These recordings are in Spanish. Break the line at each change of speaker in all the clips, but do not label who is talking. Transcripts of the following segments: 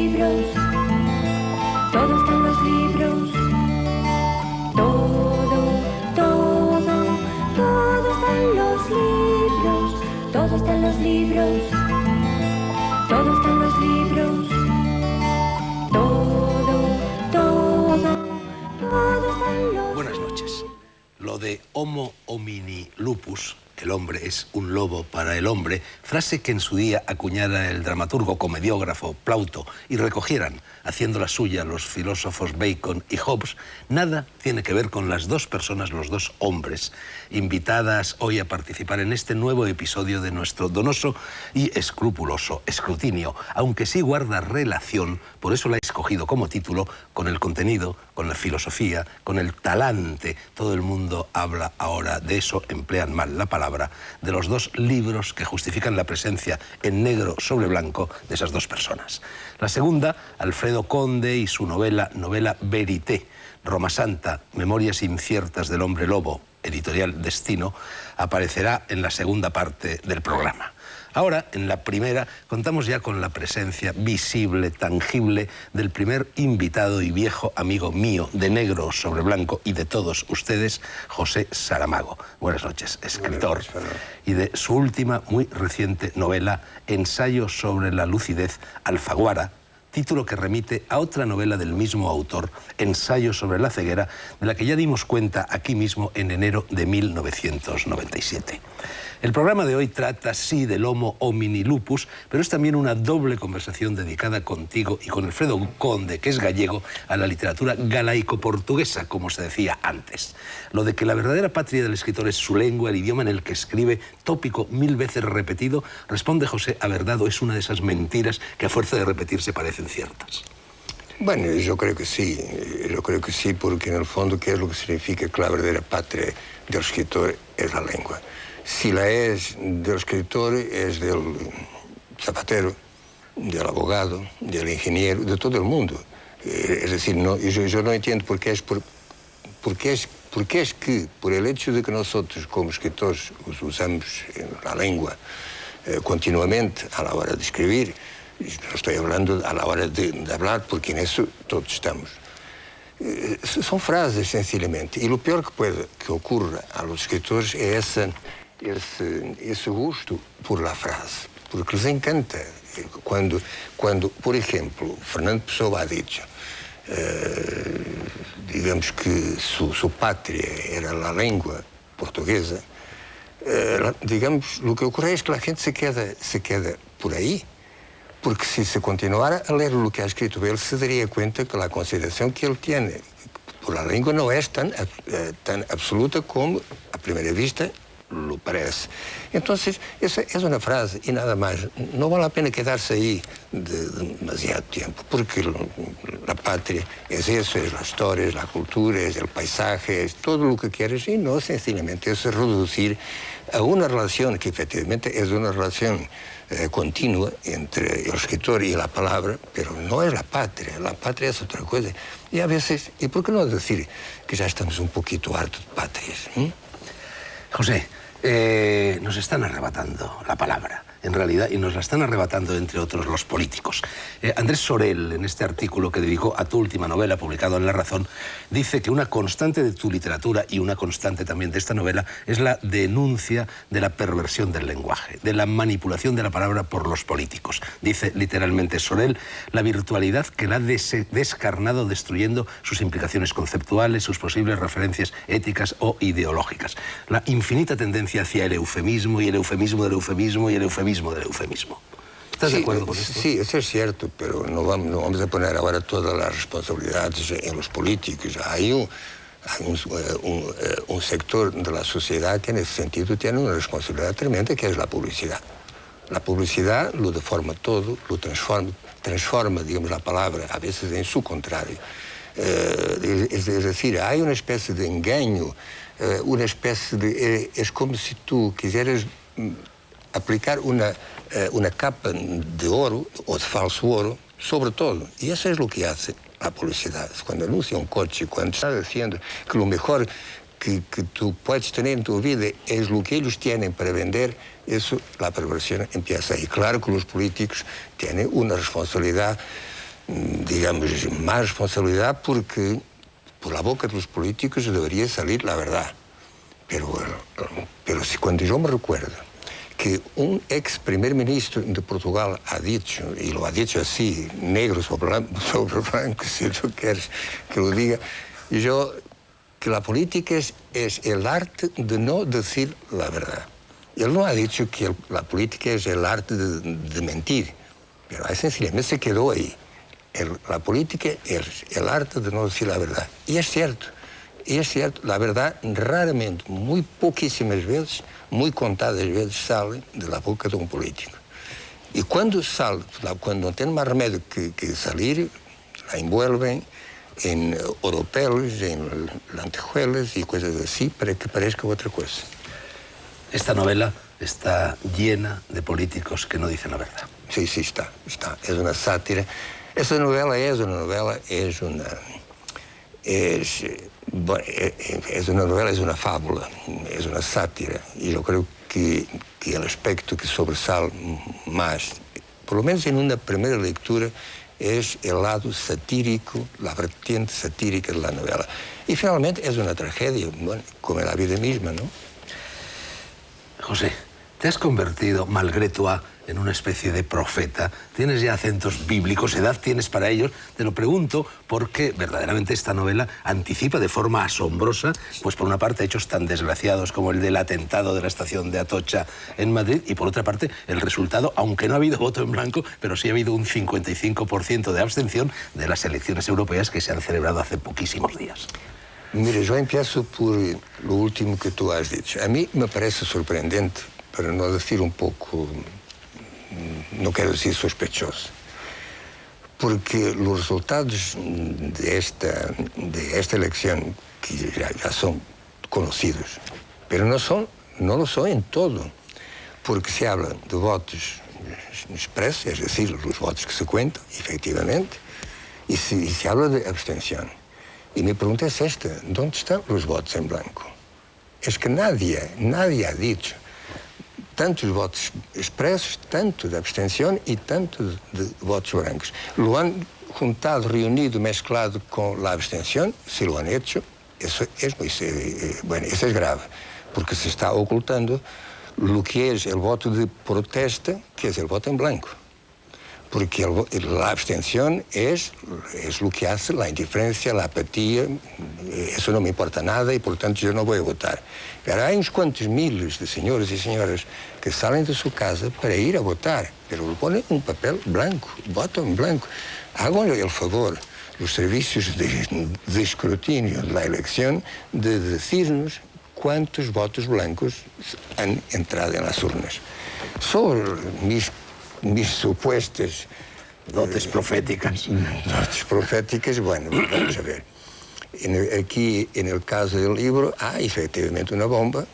libros. Todo está en los libros. Todo está en los libros. Todo está en los libros. Todo está en los libros. Todo está en los...
Buenas noches. Lo de Homo homini lupus, el hombre es un lobo para el hombre, frase que en su día acuñara el dramaturgo, comediógrafo Plauto y recogieran, haciendo la suya, los filósofos Bacon y Hobbes, nada tiene que ver con las dos personas, los dos hombres, invitadas hoy a participar en este nuevo episodio de nuestro donoso y escrupuloso escrutinio, aunque sí guarda relación, por eso la he escogido como título, con el contenido, con la filosofía, con el talante. Todo el mundo habla ahora de eso, emplean mal la palabra, de los dos libros que justifican la presencia en negro sobre blanco de esas dos personas. La segunda, Alfredo Conde y su novela Vérité, Roma Santa, Memorias inciertas del hombre lobo, editorial Destino, aparecerá en la segunda parte del programa. Ahora, en la primera, contamos ya con la presencia visible, tangible, del primer invitado y viejo amigo mío de negro sobre blanco y de todos ustedes, José Saramago. Buenas noches, escritor. Y de su última, muy reciente novela, Ensayo sobre la lucidez, Alfaguara, título que remite a otra novela del mismo autor, Ensayo sobre la ceguera, de la que ya dimos cuenta aquí mismo en enero de 1997. El programa de hoy trata, sí, del Homo homini lupus, pero es también una doble conversación dedicada contigo y con Alfredo Conde, que es gallego, a la literatura galaico-portuguesa, como se decía antes. Lo de que la verdadera patria del escritor es su lengua, el idioma en el que escribe, tópico 1000 veces repetido, responde José a verdad o es una de esas mentiras que a fuerza de repetirse parecen ciertas.
Bueno, yo creo que sí, porque en el fondo, ¿qué es lo que significa que la verdadera patria del escritor es la lengua? Si la es del escritor, es del zapatero, del abogado, del ingeniero, de todo el mundo. Es decir, no, yo no entiendo por qué es que, por el hecho de que nosotros, como escritores, usamos la lengua continuamente a la hora de escribir, no estoy hablando a la hora de hablar, porque en eso todos estamos. Son frases, sencillamente. Y lo peor que ocurra a los escritores es ese gusto por la frase, porque les encanta. Cuando por ejemplo, Fernando Pessoa ha dicho, digamos que su patria era la lengua portuguesa, digamos, lo que ocurre es que la gente se queda por ahí, porque si se continuara a leer lo que ha escrito él, se daría cuenta que la consideración que él tiene por la lengua no es tan absoluta como a primera vista lo parece. Entonces, esa es una frase y nada más. No vale la pena quedarse ahí demasiado tiempo, porque la patria es eso, es la historia, es la cultura, es el paisaje, es todo lo que quieres, y no sencillamente es reducir a una relación que efectivamente es una relación continua entre el escritor y la palabra, pero no es la patria es otra cosa. Y a veces, ¿y por qué no decir que ya estamos un poquito hartos de patrias?
José, nos están arrebatando la palabra, en realidad, y nos la están arrebatando, entre otros, los políticos. Andrés Sorel, en este artículo que dedicó a tu última novela, publicado en La Razón, dice que una constante de tu literatura y una constante también de esta novela es la denuncia de la perversión del lenguaje, de la manipulación de la palabra por los políticos. Dice literalmente Sorel, la virtualidad que la ha descarnado, destruyendo sus implicaciones conceptuales, sus posibles referencias éticas o ideológicas. La infinita tendencia hacia el eufemismo y el eufemismo del eufemismo y el eufemismo del eufemismo. ¿Estás de acuerdo con esto?
Sí, eso es cierto, pero no vamos a poner ahora todas las responsabilidades en los políticos. Hay un sector de la sociedad que en ese sentido tiene una responsabilidad tremenda, que es la publicidad. La publicidad lo deforma todo, lo transforma, digamos, la palabra, a veces en su contrario. Es decir, hay una especie de engaño, una especie de... es como si tú quisieras aplicar una capa de oro o de falso oro sobre todo. Y eso es lo que hace la publicidad. Cuando anuncia un coche, cuando está diciendo que lo mejor que tú puedes tener en tu vida es lo que ellos tienen para vender, eso, la perversión empieza ahí. Claro que los políticos tienen una responsabilidad digamos, más responsabilidad porque por la boca de los políticos debería salir la verdad. Pero si cuando yo me recuerdo que un ex primer ministro de Portugal ha dicho, y lo ha dicho así, negro sobre blanco, si tú quieres que lo diga, que la política es el arte de no decir la verdad. Él no ha dicho que la política es el arte de mentir, pero sencillamente se quedó ahí. La política es el arte de no decir la verdad. Y es cierto, la verdad raramente, muy poquísimas veces, muy contadas veces sale de la boca de un político. Y cuando sale, cuando no tiene más remedio que salir, la envuelven en oropeles, en lentejuelas y cosas así para que parezca otra cosa. Esta novela está llena de políticos que no dicen la verdad. Sí, está. Es una sátira. Esa novela es una fábula, es una sátira. Y yo creo que el aspecto que sobresale más, por lo menos en una primera lectura, es el lado satírico, la vertiente satírica de la novela. Y finalmente es una tragedia, bueno, como la vida misma, ¿no?
José, te has convertido, malgré toi, en una especie de profeta. Tienes ya acentos bíblicos, edad tienes para ellos. Te lo pregunto porque verdaderamente esta novela anticipa de forma asombrosa, pues por una parte hechos tan desgraciados como el del atentado de la estación de Atocha en Madrid y por otra parte el resultado, aunque no ha habido voto en blanco, pero sí ha habido un 55% de abstención de las elecciones europeas que se han celebrado hace poquísimos días.
Mira, yo empiezo por lo último que tú has dicho. A mí me parece sorprendente, para no decir un poco, no quiero decir sospechoso, porque los resultados de esta elección, que ya son conocidos, pero no lo son en todo, porque se habla de votos expresos, es decir, los votos que se cuentan, efectivamente, y se habla de abstención. Y mi pregunta es esta, ¿dónde están los votos en blanco? Es que nadie ha dicho tantos votos expresos, tanto de abstención y tanto de votos blancos. Lo han juntado, reunido, mezclado con la abstención, si lo han hecho, eso es grave, porque se está ocultando lo que es el voto de protesta, que es el voto en blanco. Porque la abstención es lo que hace la indiferencia, la apatía, eso no me importa nada y por tanto yo no voy a votar. Pero hay unos cuantos miles de señores y señoras que salen de su casa para ir a votar, pero ponen un papel blanco, voto en blanco. Háganle el favor, los servicios de escrutinio de la elección, de decirnos cuántos votos blancos han entrado en las urnas. Sobre mis supuestas
dotes proféticas.
Dotes proféticas, bueno, vamos a ver. Aquí, en el caso del libro, hay efectivamente una bomba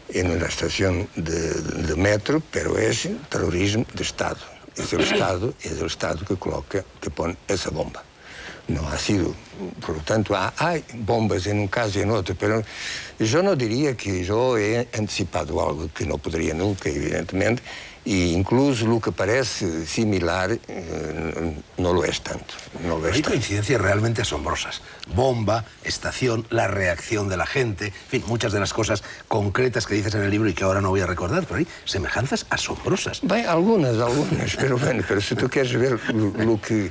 en una estación de metro, pero es terrorismo de Estado. Es el Estado que pone esa bomba. No ha sido, por lo tanto, hay bombas en un caso y en otro, pero yo no diría que yo he anticipado algo que no podría nunca, evidentemente, e incluso lo que parece similar no lo es tanto.
Hay coincidencias realmente asombrosas. Bomba, estación, la reacción de la gente, en fin, muchas de las cosas concretas que dices en el libro y que ahora no voy a recordar, pero hay semejanzas asombrosas.
Bueno, algunas, pero si tú quieres ver lo que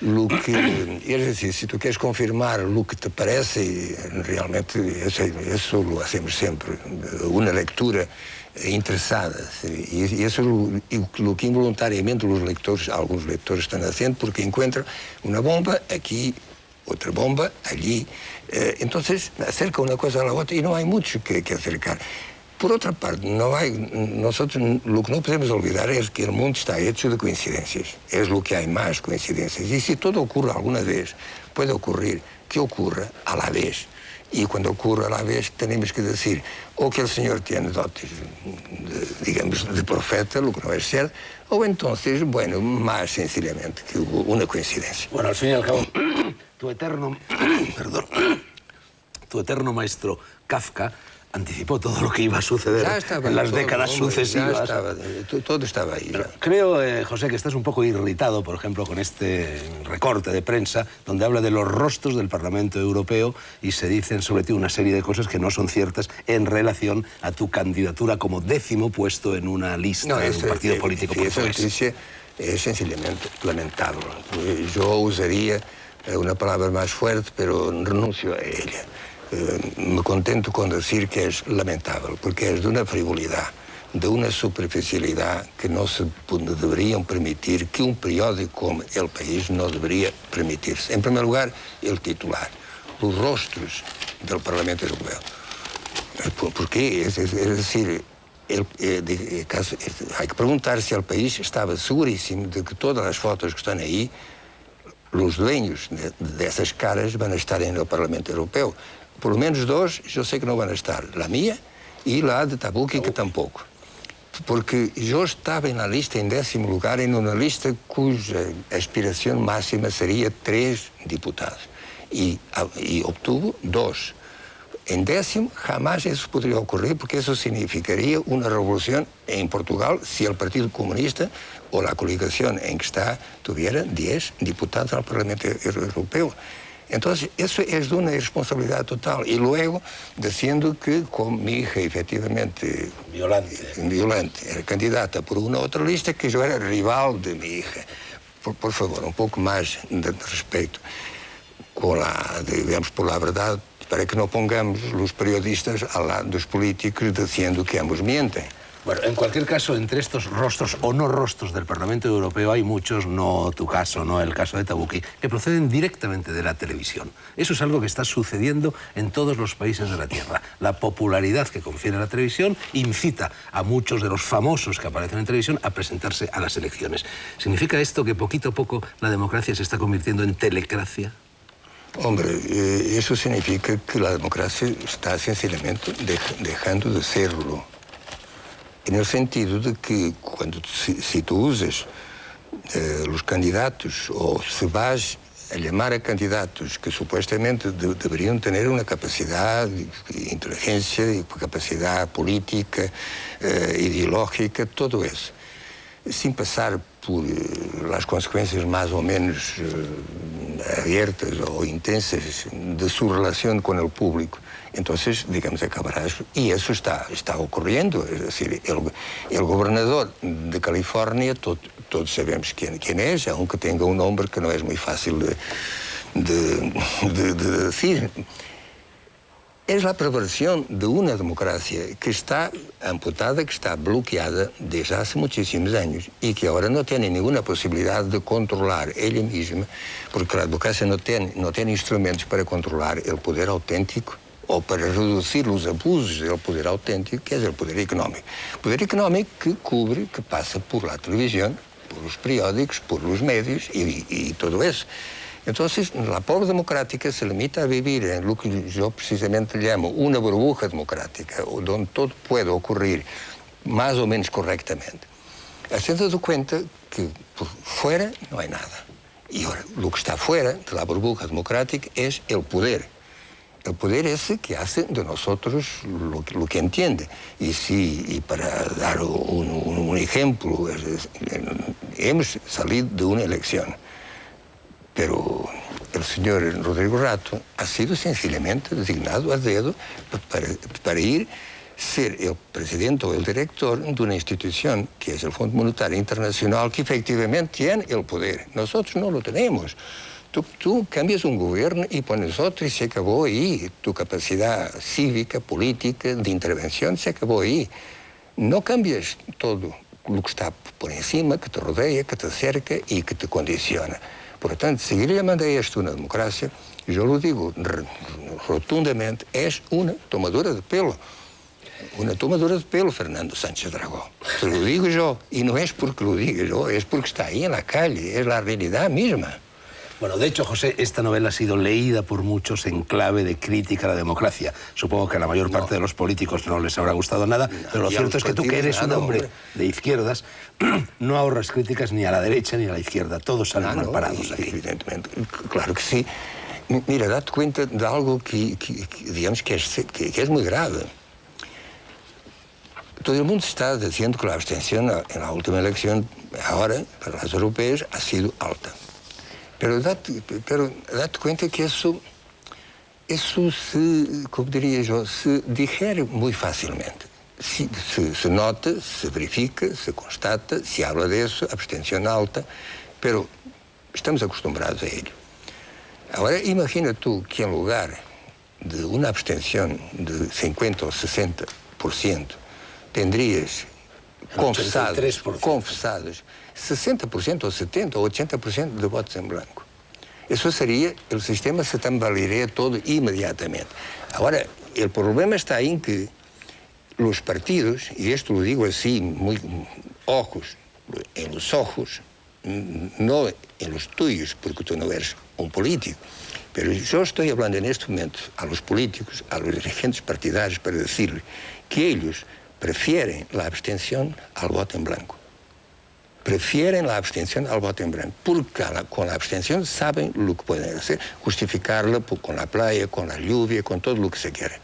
es decir, si tú quieres confirmar lo que te parece, realmente eso lo hacemos siempre, una lectura interesada, y eso es lo que involuntariamente algunos lectores están haciendo, porque encuentran una bomba aquí, otra bomba allí, entonces acerca una cosa a la otra y no hay mucho que acercar. Por otra parte, nosotros lo que no podemos olvidar es que el mundo está hecho de coincidencias. Es lo que hay más coincidencias. Y si todo ocurre alguna vez, puede ocurrir que ocurra a la vez. Y cuando ocurre a la vez, tenemos que decir o que el Señor tiene dotes, digamos, de profeta, lo que no es cierto, o entonces, bueno, más sencillamente, que hubo una coincidencia.
Bueno, al fin y al cabo, tu eterno tu eterno maestro Kafka anticipó todo lo que iba a suceder en las décadas sucesivas.
Todo estaba ahí.
Creo, José, que estás un poco irritado, por ejemplo, con este recorte de prensa donde habla de los rostros del Parlamento Europeo y se dicen sobre ti una serie de cosas que no son ciertas en relación a tu candidatura como 10º puesto en una lista de un partido político portugués.
Esa noticia es sencillamente lamentable. Yo usaría una palabra más fuerte, pero renuncio a ella. Me contento con decir que es lamentable, porque es de una frivolidad, de una superficialidad que no se deberían permitir, que un periódico como El País no debería permitirse. En primer lugar, el titular, los rostros del Parlamento Europeo. ¿Por qué? Es decir, hay que preguntar si El País estaba segurísimo de que todas las fotos que están ahí, los dueños de esas caras van a estar en el Parlamento Europeo. Por lo menos dos, yo sé que no van a estar. La mía y la de Tabucchi, que tampoco. Porque yo estaba en la lista en 10º lugar, en una lista cuya aspiración máxima sería 3 diputados. Y obtuvo 2. En 10º jamás eso podría ocurrir, porque eso significaría una revolución en Portugal si el Partido Comunista o la coligación en que está tuviera 10 diputados al Parlamento Europeo. Entonces, eso es de una irresponsabilidad total. Y luego, diciendo que con mi hija, efectivamente, Violante, era candidata por una otra lista, que yo era rival de mi hija. Por favor, un poco más de respeto con digamos, por la verdad, para que no pongamos los periodistas al lado de los políticos diciendo que ambos mienten.
Bueno, en cualquier caso, entre estos rostros o no rostros del Parlamento Europeo hay muchos, no tu caso, no el caso de Tabucchi, que proceden directamente de la televisión. Eso es algo que está sucediendo en todos los países de la Tierra. La popularidad que confiere la televisión incita a muchos de los famosos que aparecen en televisión a presentarse a las elecciones. ¿Significa esto que poquito a poco la democracia se está convirtiendo en telecracia?
Hombre, eso significa que la democracia está sencillamente dejando de serlo. En el sentido de que si tú usas los candidatos o se vas a llamar a candidatos que supuestamente deberían tener una capacidad de inteligencia y capacidad política, ideológica, todo eso, sin pasar por las consecuencias más o menos abiertas o intensas de su relación con el público, entonces, digamos, acabarás. Y eso está ocurriendo. Es decir, el gobernador de California, todos sabemos quién es, aunque tenga un nombre que no es muy fácil de decir. Es la perversión de una democracia que está amputada, que está bloqueada desde hace muchísimos años y que ahora no tiene ninguna posibilidad de controlar ella misma, porque la democracia no tiene instrumentos para controlar el poder auténtico o para reducir los abusos del poder auténtico, que es el poder económico. Poder económico que pasa por la televisión, por los periódicos, por los medios y todo eso. Entonces, la pobre democrática se limita a vivir en lo que yo precisamente llamo una burbuja democrática, donde todo puede ocurrir más o menos correctamente, haciendo cuenta que por fuera no hay nada. Y ahora, lo que está fuera de la burbuja democrática es el poder. El poder ese que hace de nosotros lo que entiende. Y para dar un ejemplo, hemos salido de una elección. Pero el señor Rodrigo Rato ha sido sencillamente designado a dedo para ser el presidente o el director de una institución que es el Fondo Monetario Internacional, que efectivamente tiene el poder. Nosotros no lo tenemos. Tú cambias un gobierno y pones otro y se acabó ahí. Tu capacidad cívica, política, de intervención se acabó ahí. No cambias todo lo que está por encima, que te rodea, que te cerca y que te condiciona. Por lo tanto, seguir llamando a esto una democracia, yo lo digo rotundamente, es una tomadura de pelo. Una tomadura de pelo, Fernando Sánchez Dragó. Te lo digo yo, y no es porque lo diga yo, es porque está ahí en la calle, es la realidad misma.
Bueno, de hecho, José, esta novela ha sido leída por muchos en clave de crítica a la democracia. Supongo que a la mayor parte de los políticos no les habrá gustado nada, pero lo cierto es que tú, que eres un hombre de izquierdas, no ahorras críticas ni a la derecha ni a la izquierda. Todos salen mal parados aquí.
Evidentemente, claro que sí. Mira, date cuenta de algo digamos, que es muy grave. Todo el mundo está diciendo que la abstención en la última elección, ahora, para las europeas, ha sido alta. Pero date cuenta que eso se, como diría yo, se digiere muy fácilmente. Se nota, se verifica, se constata, se habla de eso, abstención alta, pero estamos acostumbrados a ello. Ahora, imagina tú que en lugar de una abstención de 50 o 60%, tendrías confesados 60% o 70% o 80% de votos en blanco. Eso sería, el sistema se tambalearía todo inmediatamente. Ahora, el problema está en que los partidos, y esto lo digo así, muy ojos, en los ojos, no en los tuyos, porque tú no eres un político, pero yo estoy hablando en este momento a los políticos, a los dirigentes partidarios, para decirles que ellos prefieren la abstención al voto en blanco. Prefieren la abstención al voto en blanco, porque con la abstención saben lo que pueden hacer, justificarla con la playa, con la lluvia, con todo lo que se quiera.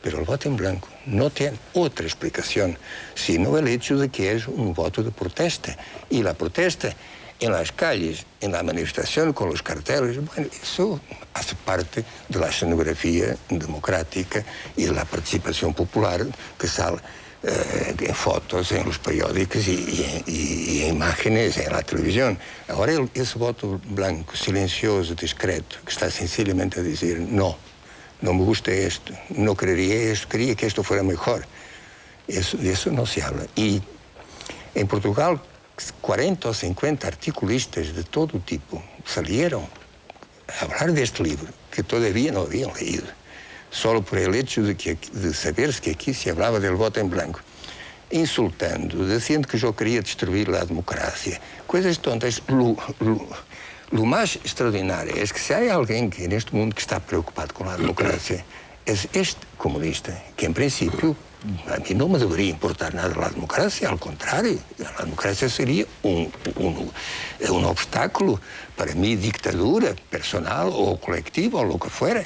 Pero el voto en blanco no tiene otra explicación, sino el hecho de que es un voto de protesta. Y la protesta en las calles, en la manifestación, con los carteles, bueno, eso hace parte de la escenografía democrática y de la participación popular que sale en fotos, en los periódicos y en imágenes en la televisión. Ahora ese voto blanco, silencioso, discreto, que está sencillamente a decir no me gusta esto, no quería esto, quería que esto fuera mejor. De eso no se habla. Y en Portugal, 40 o 50 articulistas de todo tipo salieron a hablar de este libro, que todavía no habían leído, solo por el hecho de saber que aquí se hablaba del voto en blanco, insultando, diciendo que yo quería destruir la democracia, coisas tontas. Lo más extraordinario es que si hay alguien que en este mundo que está preocupado con la democracia, es este comunista, que en principio a mí no me debería importar nada la democracia, al contrario, la democracia sería un obstáculo para mi dictadura personal o colectiva o lo que fuera.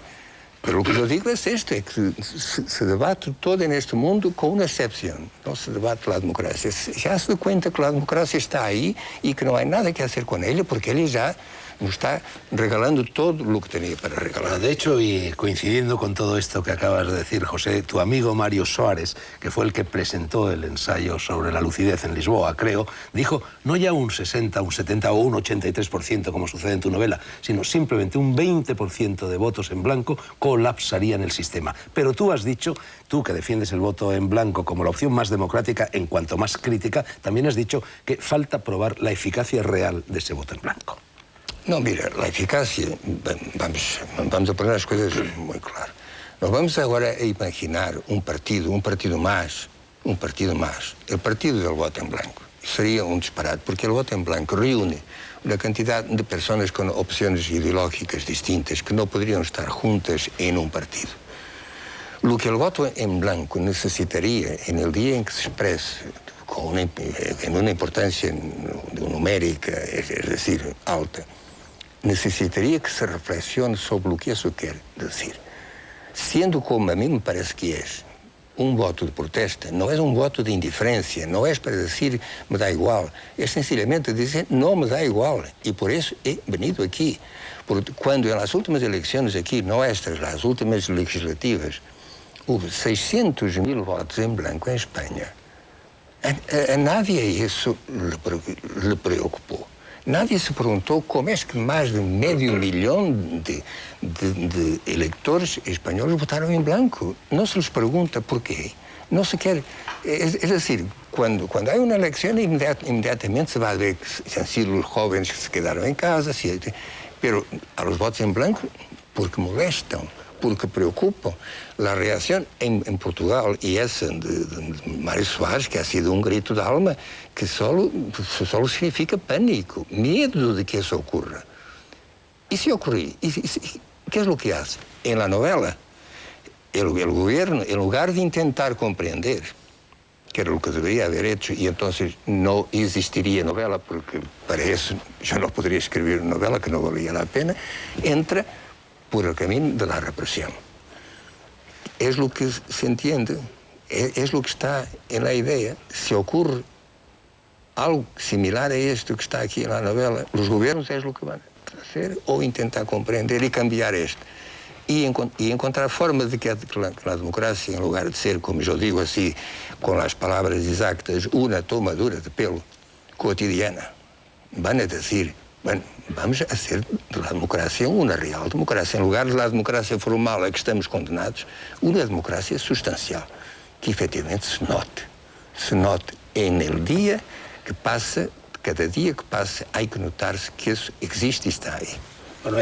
Pero lo que yo digo es esto, es que se debate todo en este mundo con una excepción, no se debate la democracia. Ya se da cuenta que la democracia está ahí y que no hay nada que hacer con ella porque ella ya nos está regalando todo lo que tenía para regalar.
Bueno, de hecho, y coincidiendo con todo esto que acabas de decir, José, tu amigo Mario Soares, que fue el que presentó el ensayo sobre la lucidez en Lisboa, creo, dijo no ya un 60, un 70 o un 83%, como sucede en tu novela, sino simplemente un 20% de votos en blanco colapsarían el sistema. Pero tú has dicho, tú que defiendes el voto en blanco como la opción más democrática en cuanto más crítica, también has dicho que falta probar la eficacia real de ese voto en blanco.
No, mira, la eficacia, vamos a poner las cosas muy claras. Nos vamos ahora a imaginar un partido más, el partido del voto en blanco. Sería un disparate, porque el voto en blanco reúne una cantidad de personas con opciones ideológicas distintas que no podrían estar juntas en un partido. Lo que el voto en blanco necesitaría en el día en que se exprese en una importancia numérica, es decir, alta, necesitaría que se reflexione sobre lo que eso quer decir. Siendo como a mí me parece que es un voto de protesta, no es un voto de indiferencia, no es para decir me da igual, es sencillamente dizer no me da igual y por eso he venido aquí. Porque cuando en las últimas elecciones aquí, nuestras, las últimas legislativas, hubo 600.000 votos en blanco en España, a nadie eso le preocupou. Nadie se perguntou como é que mais de medio millón de eleitores espanhóis votaram em branco. Não se les pergunta porquê. Não se quer... Es decir, quando há uma eleição, imediatamente se vai ver que han sido os jovens que se quedaram em casa, pero a los votos em branco porque molestam, porque preocupam. La reacción en Portugal y esa de Mário Soares, que ha sido un grito de alma, que solo significa pánico, miedo de que eso ocurra. ¿Y si ocurre? ¿Qué es lo que hace? En la novela, el gobierno, en lugar de intentar comprender, que era lo que debería haber hecho, y entonces no existiría novela, porque para eso yo no podría escribir una novela que no valía la pena, entra por el camino de la represión. Es lo que se entiende, es lo que está en la idea. Si ocurre algo similar a esto que está aquí en la novela, los gobiernos es lo que van a hacer o intentar comprender y cambiar esto. Y encontrar formas de que la democracia, en lugar de ser, como yo digo así, con las palabras exactas, una tomadura de pelo cotidiana, van a decir, bueno, vamos a hacer de la democracia una real democracia. En lugar de la democracia formal a que estamos condenados, una democracia sustancial, que efetivamente se note en el día que pasa, cada día que pasa, hay que notarse que eso existe y está ahí.
Bueno,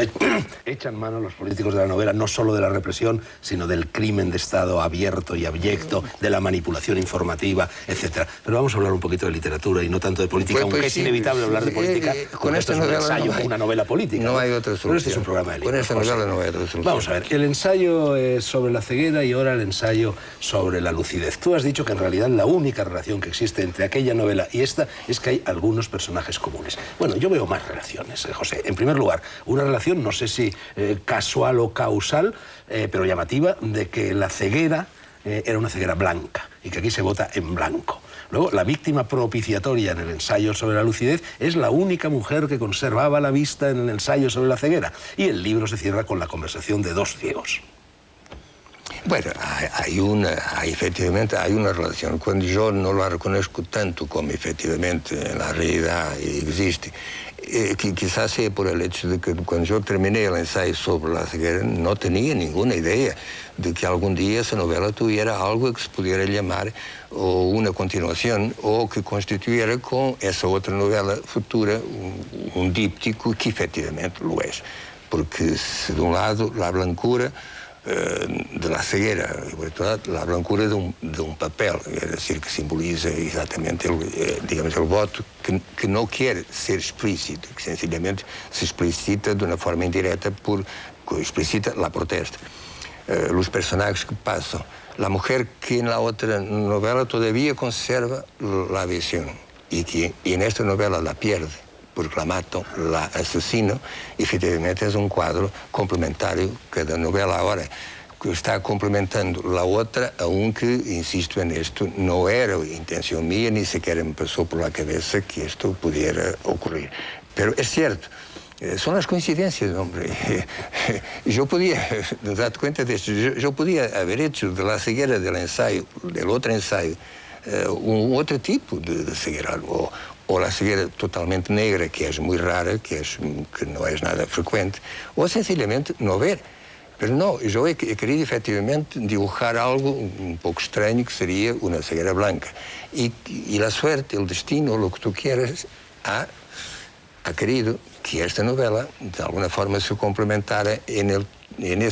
echan mano los políticos de la novela no solo de la represión, sino del crimen de Estado abierto y abyecto, de la manipulación informativa, etc. Pero vamos a hablar un poquito de literatura y no tanto de política, aunque es inevitable hablar de política.
Con esta novela
es un ensayo, una novela política.
No hay otra solución.
Pero este es un programa de libros.
Con esta novela no hay otra solución.
Vamos a ver, el ensayo es sobre la ceguera y ahora el ensayo sobre la lucidez. Tú has dicho que en realidad la única relación que existe entre aquella novela y esta es que hay algunos personajes comunes. Bueno, yo veo más relaciones, José. En primer lugar, una relación, no sé si casual o causal, pero llamativa, de que la ceguera era una ceguera blanca y que aquí se vota en blanco. Luego, la víctima propiciatoria en el ensayo sobre la lucidez es la única mujer que conservaba la vista en el ensayo sobre la ceguera. Y el libro se cierra con la conversación de dos ciegos.
Bueno, efectivamente hay una relación. Cuando yo no la reconozco tanto como efectivamente en la realidad existe, quizás sea por el hecho de que cuando yo terminé el ensayo sobre la ceguera no tenía ninguna idea de que algún día esa novela tuviera algo que se pudiera llamar o una continuación o que constituyera con esa otra novela futura un díptico que efectivamente lo es. Porque si de un lado la blancura de la ceguera, la blancura de un papel, es decir, que simboliza exactamente digamos, el voto que no quiere ser explícito, que sencillamente se explicita de una forma indirecta explicita la protesta. Los personajes que pasan, la mujer que en la otra novela todavía conserva la visión y en esta novela la pierde porque la matan, la asesinam, efetivamente es un cuadro complementario. Cada novela ahora está complementando la otra, aunque, insisto en esto, no era intención mía, ni siquiera me pasó por la cabeza que esto pudiera ocurrir. Pero es cierto, son las coincidencias, hombre. Yo podía, date cuenta de esto, yo podía haber hecho de la ceguera del ensayo, del otro ensayo, un otro tipo de ceguera, o la ceguera totalmente negra, que es muy rara, que no es nada frecuente, o sencillamente no ver. Pero no, yo he querido efectivamente dibujar algo un poco extraño, que sería una ceguera blanca. Y la suerte, el destino, lo que tú quieras, ha querido que esta novela, de alguna forma, se complementara en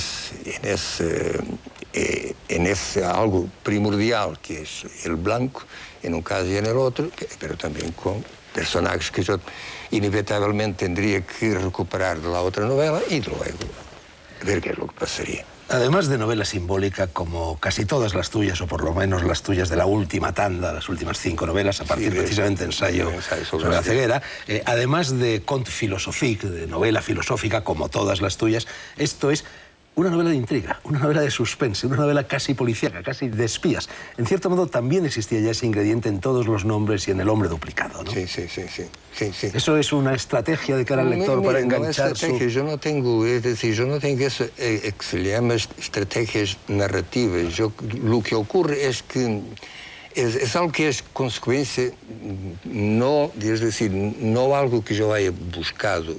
ese algo primordial, que es el blanco, en un caso y en el otro, pero también con personajes que yo inevitavelmente tendría que recuperar de la otra novela y luego ver qué es lo que pasaría.
Además de novela simbólica, como casi todas las tuyas, o por lo menos las tuyas de la última tanda, las últimas 5 novelas, a partir precisamente de ensayo sobre la ceguera, además de conte philosophique, de novela filosófica, como todas las tuyas, esto es una novela de intriga, una novela de suspense, una novela casi policíaca, casi de espías. En cierto modo, también existía ya ese ingrediente en todos los nombres y en El hombre duplicado, ¿no?
Sí.
Eso es una estrategia de cara al lector para enganchar
no estrategia, yo no tengo, es decir, yo no tengo eso que se llama estrategias narrativas. Lo que ocurre es que es algo que es consecuencia, no, es decir, no algo que yo haya buscado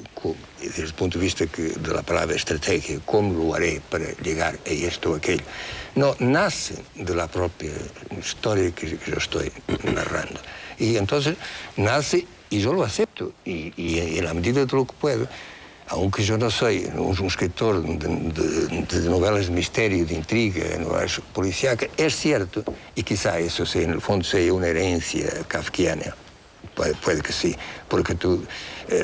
desde el punto de vista de la palabra estrategia, cómo lo haré para llegar a esto o aquello. No, nace de la propia historia que yo estoy narrando. Y entonces nace y yo lo acepto, y en la medida de lo que puedo, aunque yo no soy un escritor de novelas de misterio, de intriga, de novelas policíacas, es cierto, y quizá eso sea, en el fondo sea una herencia kafkiana, puede que sí, porque tú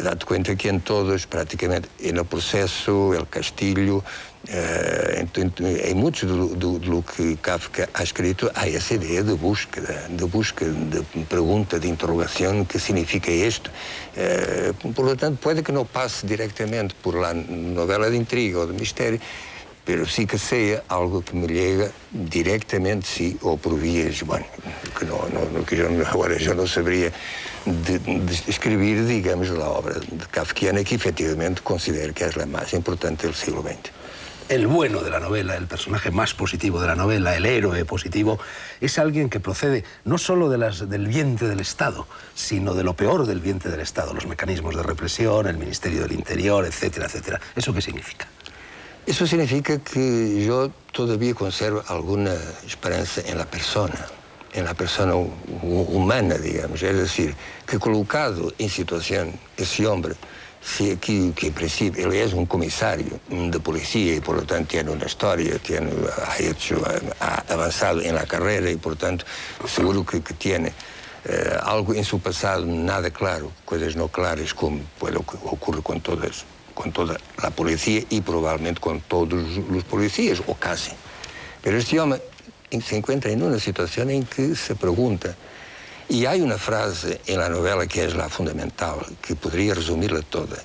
date cuenta que en todos, prácticamente, en el proceso, el castillo, Em muito do que Kafka ha escrito, há essa ideia de búsqueda, de pergunta, de interrogação, que significa isto. Por lo tanto, pode que não passe diretamente por la novela de intriga ou de mistério, pero sí que sea algo que me llega directamente, sí, ou por vias, bueno, que agora já não saberia de escrever, digamos, a obra de Kafkiana, que efectivamente considero que é a mais importante do século XX.
El bueno de la novela, el personaje más positivo de la novela, el héroe positivo, es alguien que procede no solo del vientre del Estado, sino de lo peor del vientre del Estado, los mecanismos de represión, el Ministerio del Interior, etcétera, etcétera. ¿Eso qué significa?
Eso significa que yo todavía conservo alguna esperanza en la persona humana, digamos. Es decir, que colocado en situación ese hombre, si aquí, que en principio él es un comisario de policía y por lo tanto tiene una historia, ha avanzado en la carrera y por lo tanto seguro que tiene algo en su pasado nada claro, cosas no claras como ocurre con toda la policía y probablemente con todos los policías, o casi. Pero este hombre se encuentra en una situación en que se pregunta. Y hay una frase en la novela que es la fundamental, que podría resumirla toda,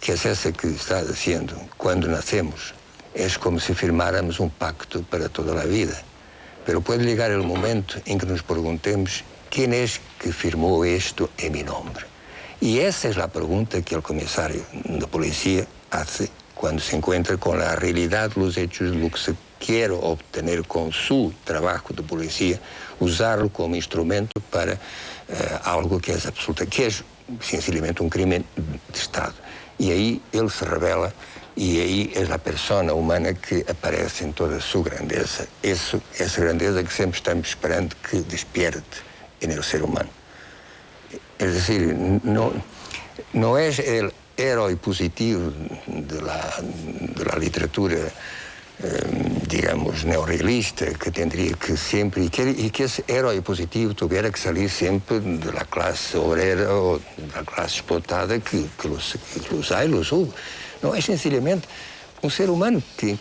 que es esa que está diciendo: cuando nacemos es como si firmáramos un pacto para toda la vida, pero puede llegar el momento en que nos preguntemos quién es que firmó esto en mi nombre. Y esa es la pregunta que el comisario de policía hace cuando se encuentra con la realidad, los hechos, lo que se quiere obtener con su trabajo de policía, usarlo como instrumento para algo que es absoluta, que es sencillamente un crimen de Estado. Y ahí él se revela y ahí es la persona humana que aparece en toda su grandeza. Esa grandeza que siempre estamos esperando que despierte en el ser humano. Es decir, no es el héroe positivo de la literatura, digamos, neorrealista, que tendría que siempre, y que ese héroe positivo tuviera que salir siempre de la clase obrera o de la clase explotada, que los hay, los hubo. No, es sencillamente un ser humano que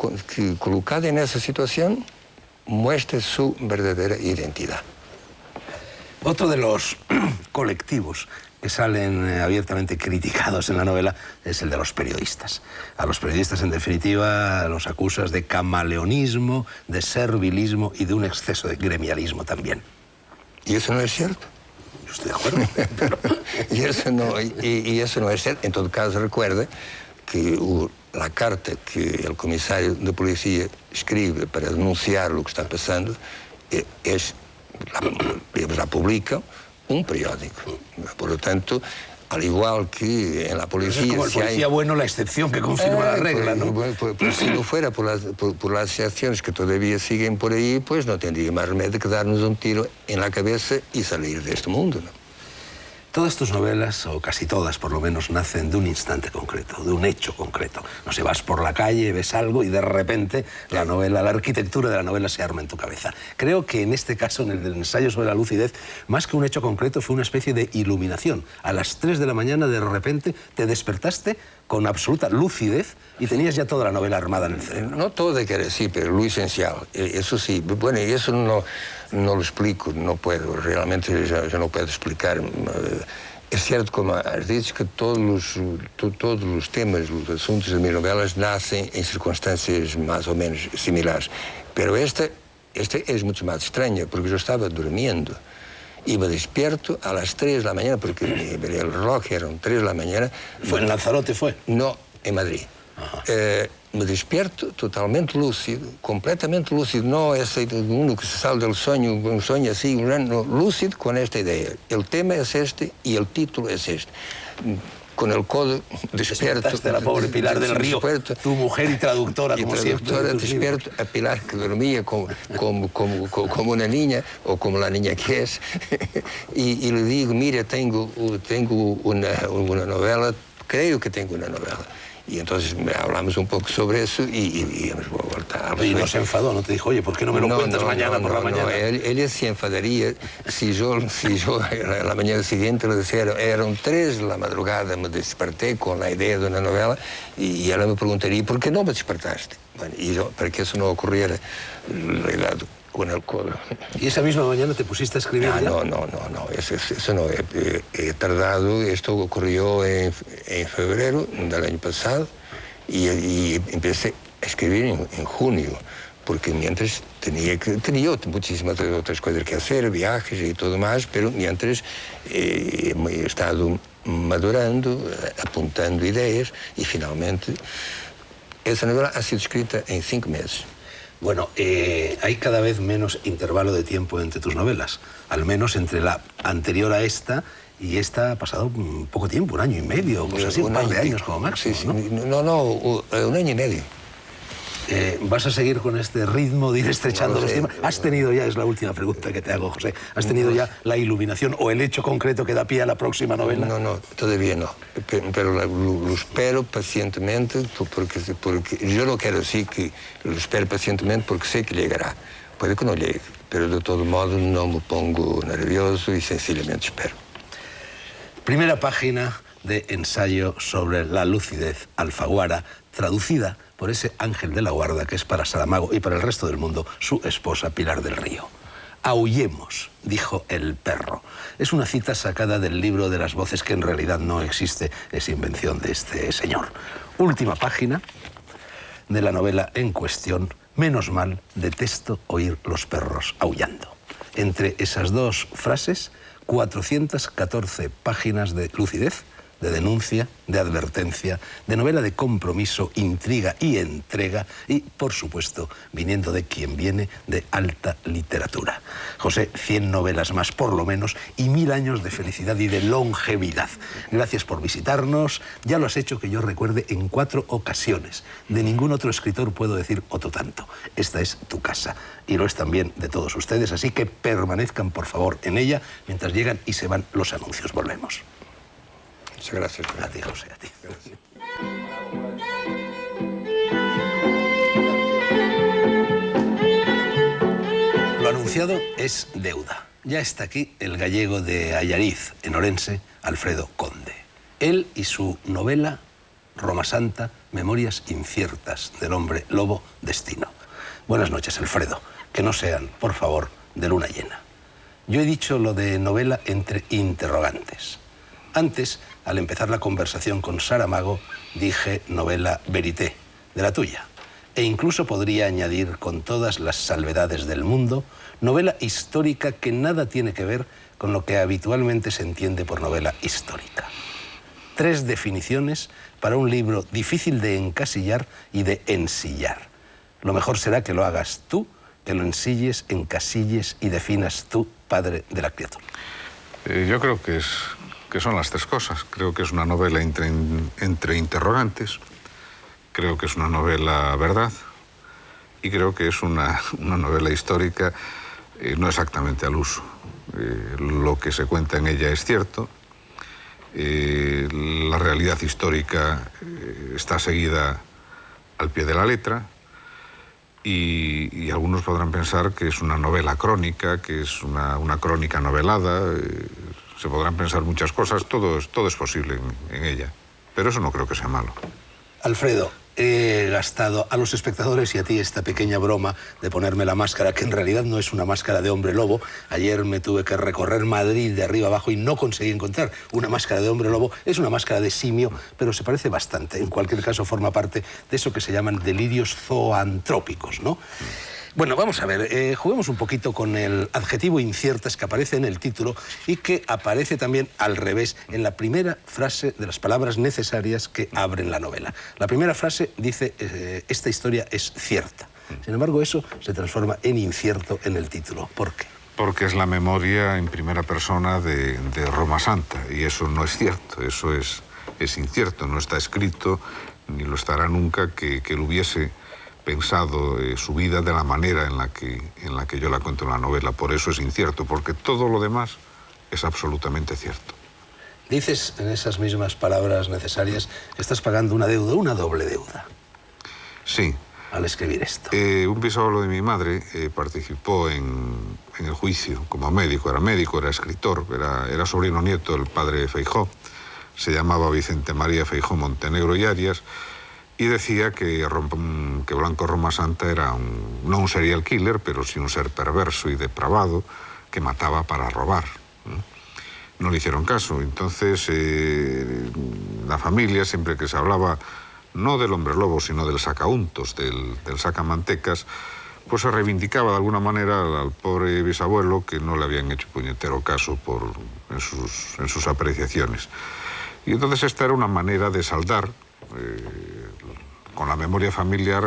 colocado en esa situación muestra su verdadera identidad.
Otro de los colectivos que salen abiertamente criticados en la novela es el de los periodistas. A los periodistas, en definitiva, los acusas de camaleonismo, de servilismo y de un exceso de gremialismo también.
¿Y eso no es cierto?
Yo estoy de acuerdo. Pero...
y eso no es cierto. En todo caso, recuerde que la carta que el comisario de policía escribe para denunciar lo que está pasando la publica un periódico. Por lo tanto, al igual que en la policía...
Es como el policía bueno, la excepción que confirma la regla, ¿no?
Pues si no fuera por las asociaciones que todavía siguen por ahí, pues no tendría más remedio que darnos un tiro en la cabeza y salir de este mundo, ¿no?
Todas tus novelas, o casi todas por lo menos, nacen de un instante concreto, de un hecho concreto. No sé, vas por la calle, ves algo y de repente la arquitectura de la novela se arma en tu cabeza. Creo que en este caso, en el del ensayo sobre la lucidez, más que un hecho concreto fue una especie de iluminación. A las 3 de la mañana de repente te despertaste con absoluta lucidez y tenías ya toda la novela armada en el cerebro.
No todo, quiere decir, pero lo esencial, eso sí. Bueno, y eso no lo explico, no puedo, realmente ya no puedo explicar. Es cierto, como has dicho, que todos los temas, los asuntos de mis novelas nacen en circunstancias más o menos similares. Pero esta es mucho más extraña, porque yo estaba durmiendo y me despierto a las 3 de la mañana, porque el reloj eran 3 de la mañana.
¿Fue en Lanzarote, fue?
No, en Madrid. Me despierto totalmente lúcido, completamente lúcido, no ese uno que se sale del sueño, un sueño así, no, lúcido con esta idea. El tema es este y el título es este. Con el codo despierto.
De la pobre Pilar del Río, tu mujer y traductora, como siempre.
Despierto a Pilar, que dormía como una niña, o como la niña que es, y le digo, mira, tengo una novela, creo que tengo una novela. Y entonces hablamos un poco sobre eso y hemos vuelto.
Y no se enfadó, no te dijo, oye, ¿por qué no me lo cuentas mañana por la mañana?
No, ella se enfadaría si yo a la mañana siguiente le decía, eran 3 de la madrugada, me desperté con la idea de una novela y ella me preguntaría, ¿por qué no me despertaste? Bueno, y para que eso no ocurriera, con el codo.
¿Y esa misma mañana te pusiste a escribir?
No, eso no. He tardado, esto ocurrió en febrero del año pasado y empecé a escribir en junio, porque mientras tenía muchísimas otras cosas que hacer, viajes y todo más, pero mientras he estado madurando, apuntando ideas y finalmente esa novela ha sido escrita en 5 meses.
Bueno, hay cada vez menos intervalo de tiempo entre tus novelas, al menos entre la anterior a esta y esta ha pasado poco tiempo, 1 año y medio, cosas así, un par de años como máximo,
sí,
¿no?
No, 1 año y medio.
¿Vas a seguir con este ritmo de ir estrechando los temas? ¿Has tenido ya, es la última pregunta que te hago, José, ¿has tenido ya la iluminación o el hecho concreto que da pie a la próxima novela?
No, todavía no. Pero lo espero pacientemente, porque yo lo quiero decir que lo espero pacientemente porque sé que llegará. Puede que no llegue, pero de todo modo no me pongo nervioso y sencillamente espero.
Primera página de ensayo sobre la lucidez alfaguara, traducida por ese ángel de la guarda que es para Saramago y para el resto del mundo su esposa Pilar del Río. Aullemos, dijo el perro. Es una cita sacada del libro de las voces que en realidad no existe, es invención de este señor. Última página de la novela en cuestión. Menos mal, detesto oír los perros aullando. Entre esas dos frases, 414 páginas de lucidez, de denuncia, de advertencia, de novela de compromiso, intriga y entrega y, por supuesto, viniendo de quien viene, de alta literatura. José, 100 novelas más por lo menos y 1000 años de felicidad y de longevidad. Gracias por visitarnos. Ya lo has hecho que yo recuerde en 4 ocasiones. De ningún otro escritor puedo decir otro tanto. Esta es tu casa y lo es también de todos ustedes, así que permanezcan por favor en ella mientras llegan y se van los anuncios. Volvemos.
Muchas gracias.
A ti, José, a ti. Gracias. Lo anunciado es deuda. Ya está aquí el gallego de Allariz, en Orense, Alfredo Conde. Él y su novela Roma Santa, Memorias inciertas del hombre lobo destino. Buenas noches, Alfredo. Que no sean, por favor, de luna llena. Yo he dicho lo de novela entre interrogantes. Antes, al empezar la conversación con Saramago, dije novela verité, de la tuya. E incluso podría añadir, con todas las salvedades del mundo, novela histórica que nada tiene que ver con lo que habitualmente se entiende por novela histórica. 3 definiciones para un libro difícil de encasillar y de ensillar. Lo mejor será que lo hagas tú, que lo ensilles, encasilles y definas tú, padre de la criatura.
Yo creo que son las 3 cosas. Creo que es una novela entre interrogantes, creo que es una novela verdad y creo que es una novela histórica, no exactamente al uso. Lo que se cuenta en ella es cierto, la realidad histórica está seguida al pie de la letra y algunos podrán pensar que es una novela crónica, que es una crónica novelada. Se podrán pensar muchas cosas, todo es posible en ella, pero eso no creo que sea malo.
Alfredo, he gastado a los espectadores y a ti esta pequeña broma de ponerme la máscara, que en realidad no es una máscara de hombre lobo. Ayer me tuve que recorrer Madrid de arriba abajo y no conseguí encontrar una máscara de hombre lobo. Es una máscara de simio, pero se parece bastante. En cualquier caso, forma parte de eso que se llaman delirios zoantrópicos, ¿no? Bueno, vamos a ver, juguemos un poquito con el adjetivo inciertas que aparece en el título y que aparece también al revés en la primera frase de las palabras necesarias que abren la novela. La primera frase dice, esta historia es cierta. Sin embargo, eso se transforma en incierto en el título. ¿Por qué?
Porque es la memoria en primera persona de Roma Santa y eso no es cierto, eso es incierto, no está escrito ni lo estará nunca que él hubiese pensado su vida de la manera en la que yo la cuento en la novela. Por eso es incierto, porque todo lo demás es absolutamente cierto.
Dices en esas mismas palabras necesarias que estás pagando una deuda, una doble deuda.
Sí.
Al escribir esto.
Un bisabuelo de mi madre participó en el juicio como médico, era escritor, era sobrino nieto del padre Feijó. Se llamaba Vicente María Feijó Montenegro y Arias. y decía que Blanco Roma Santa era no un serial killer, pero sí un ser perverso y depravado que mataba para robar. No le hicieron caso. Entonces, la familia, siempre que se hablaba no del hombre lobo, sino del sacauntos, del sacamantecas, pues se reivindicaba de alguna manera al pobre bisabuelo que no le habían hecho puñetero caso en sus apreciaciones. Y entonces esta era una manera de saldar con la memoria familiar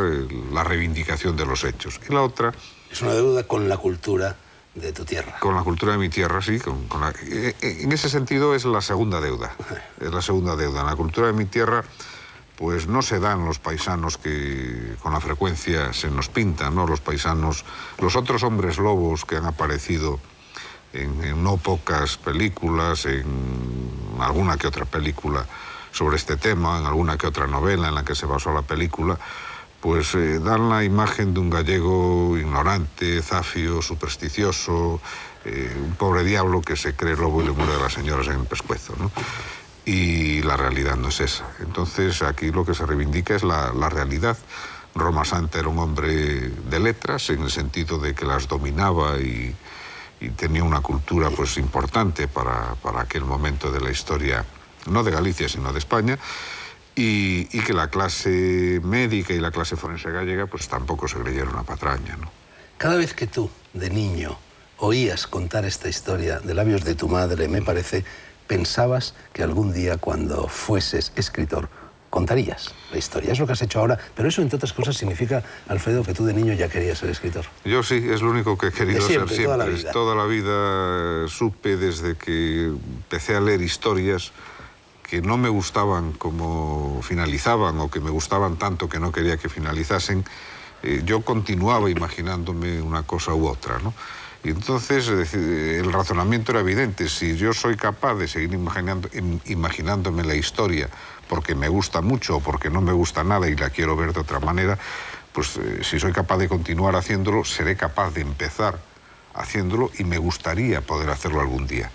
la reivindicación de los hechos. Y la otra...
Es una deuda con la cultura de tu tierra.
Con la cultura de mi tierra, sí. En ese sentido es la segunda deuda. Es la segunda deuda. En la cultura de mi tierra, pues no se dan los paisanos que con la frecuencia se nos pintan, ¿no? Los paisanos, los otros hombres lobos que han aparecido en no pocas películas, en alguna que otra película sobre este tema, en alguna que otra novela en la que se basó la película, pues dan la imagen de un gallego ignorante, zafio, supersticioso, un pobre diablo que se cree lobo y le muerde a las señoras en el pescuezo, ¿no? Y la realidad no es esa. Entonces aquí lo que se reivindica es la realidad. Roma Santa era un hombre de letras, en el sentido de que las dominaba y tenía una cultura pues importante para aquel momento de la historia, no de Galicia, sino de España, y que la clase médica y la clase forense gallega pues tampoco se creyeron a patraña, ¿no?
Cada vez que tú, de niño, oías contar esta historia de labios de tu madre, me parece, pensabas que algún día, cuando fueses escritor, contarías la historia. Es lo que has hecho ahora, pero eso, entre otras cosas, significa, Alfredo, que tú de niño ya querías ser escritor.
Yo sí, es lo único que he querido ser siempre.
Toda la vida.
Toda la vida supe, desde que empecé a leer historias que no me gustaban como finalizaban o que me gustaban tanto que no quería que finalizasen, yo continuaba imaginándome una cosa u otra, ¿no? Y entonces el razonamiento era evidente. Si yo soy capaz de seguir imaginándome la historia porque me gusta mucho o porque no me gusta nada y la quiero ver de otra manera, pues si soy capaz de continuar haciéndolo, seré capaz de empezar haciéndolo y me gustaría poder hacerlo algún día.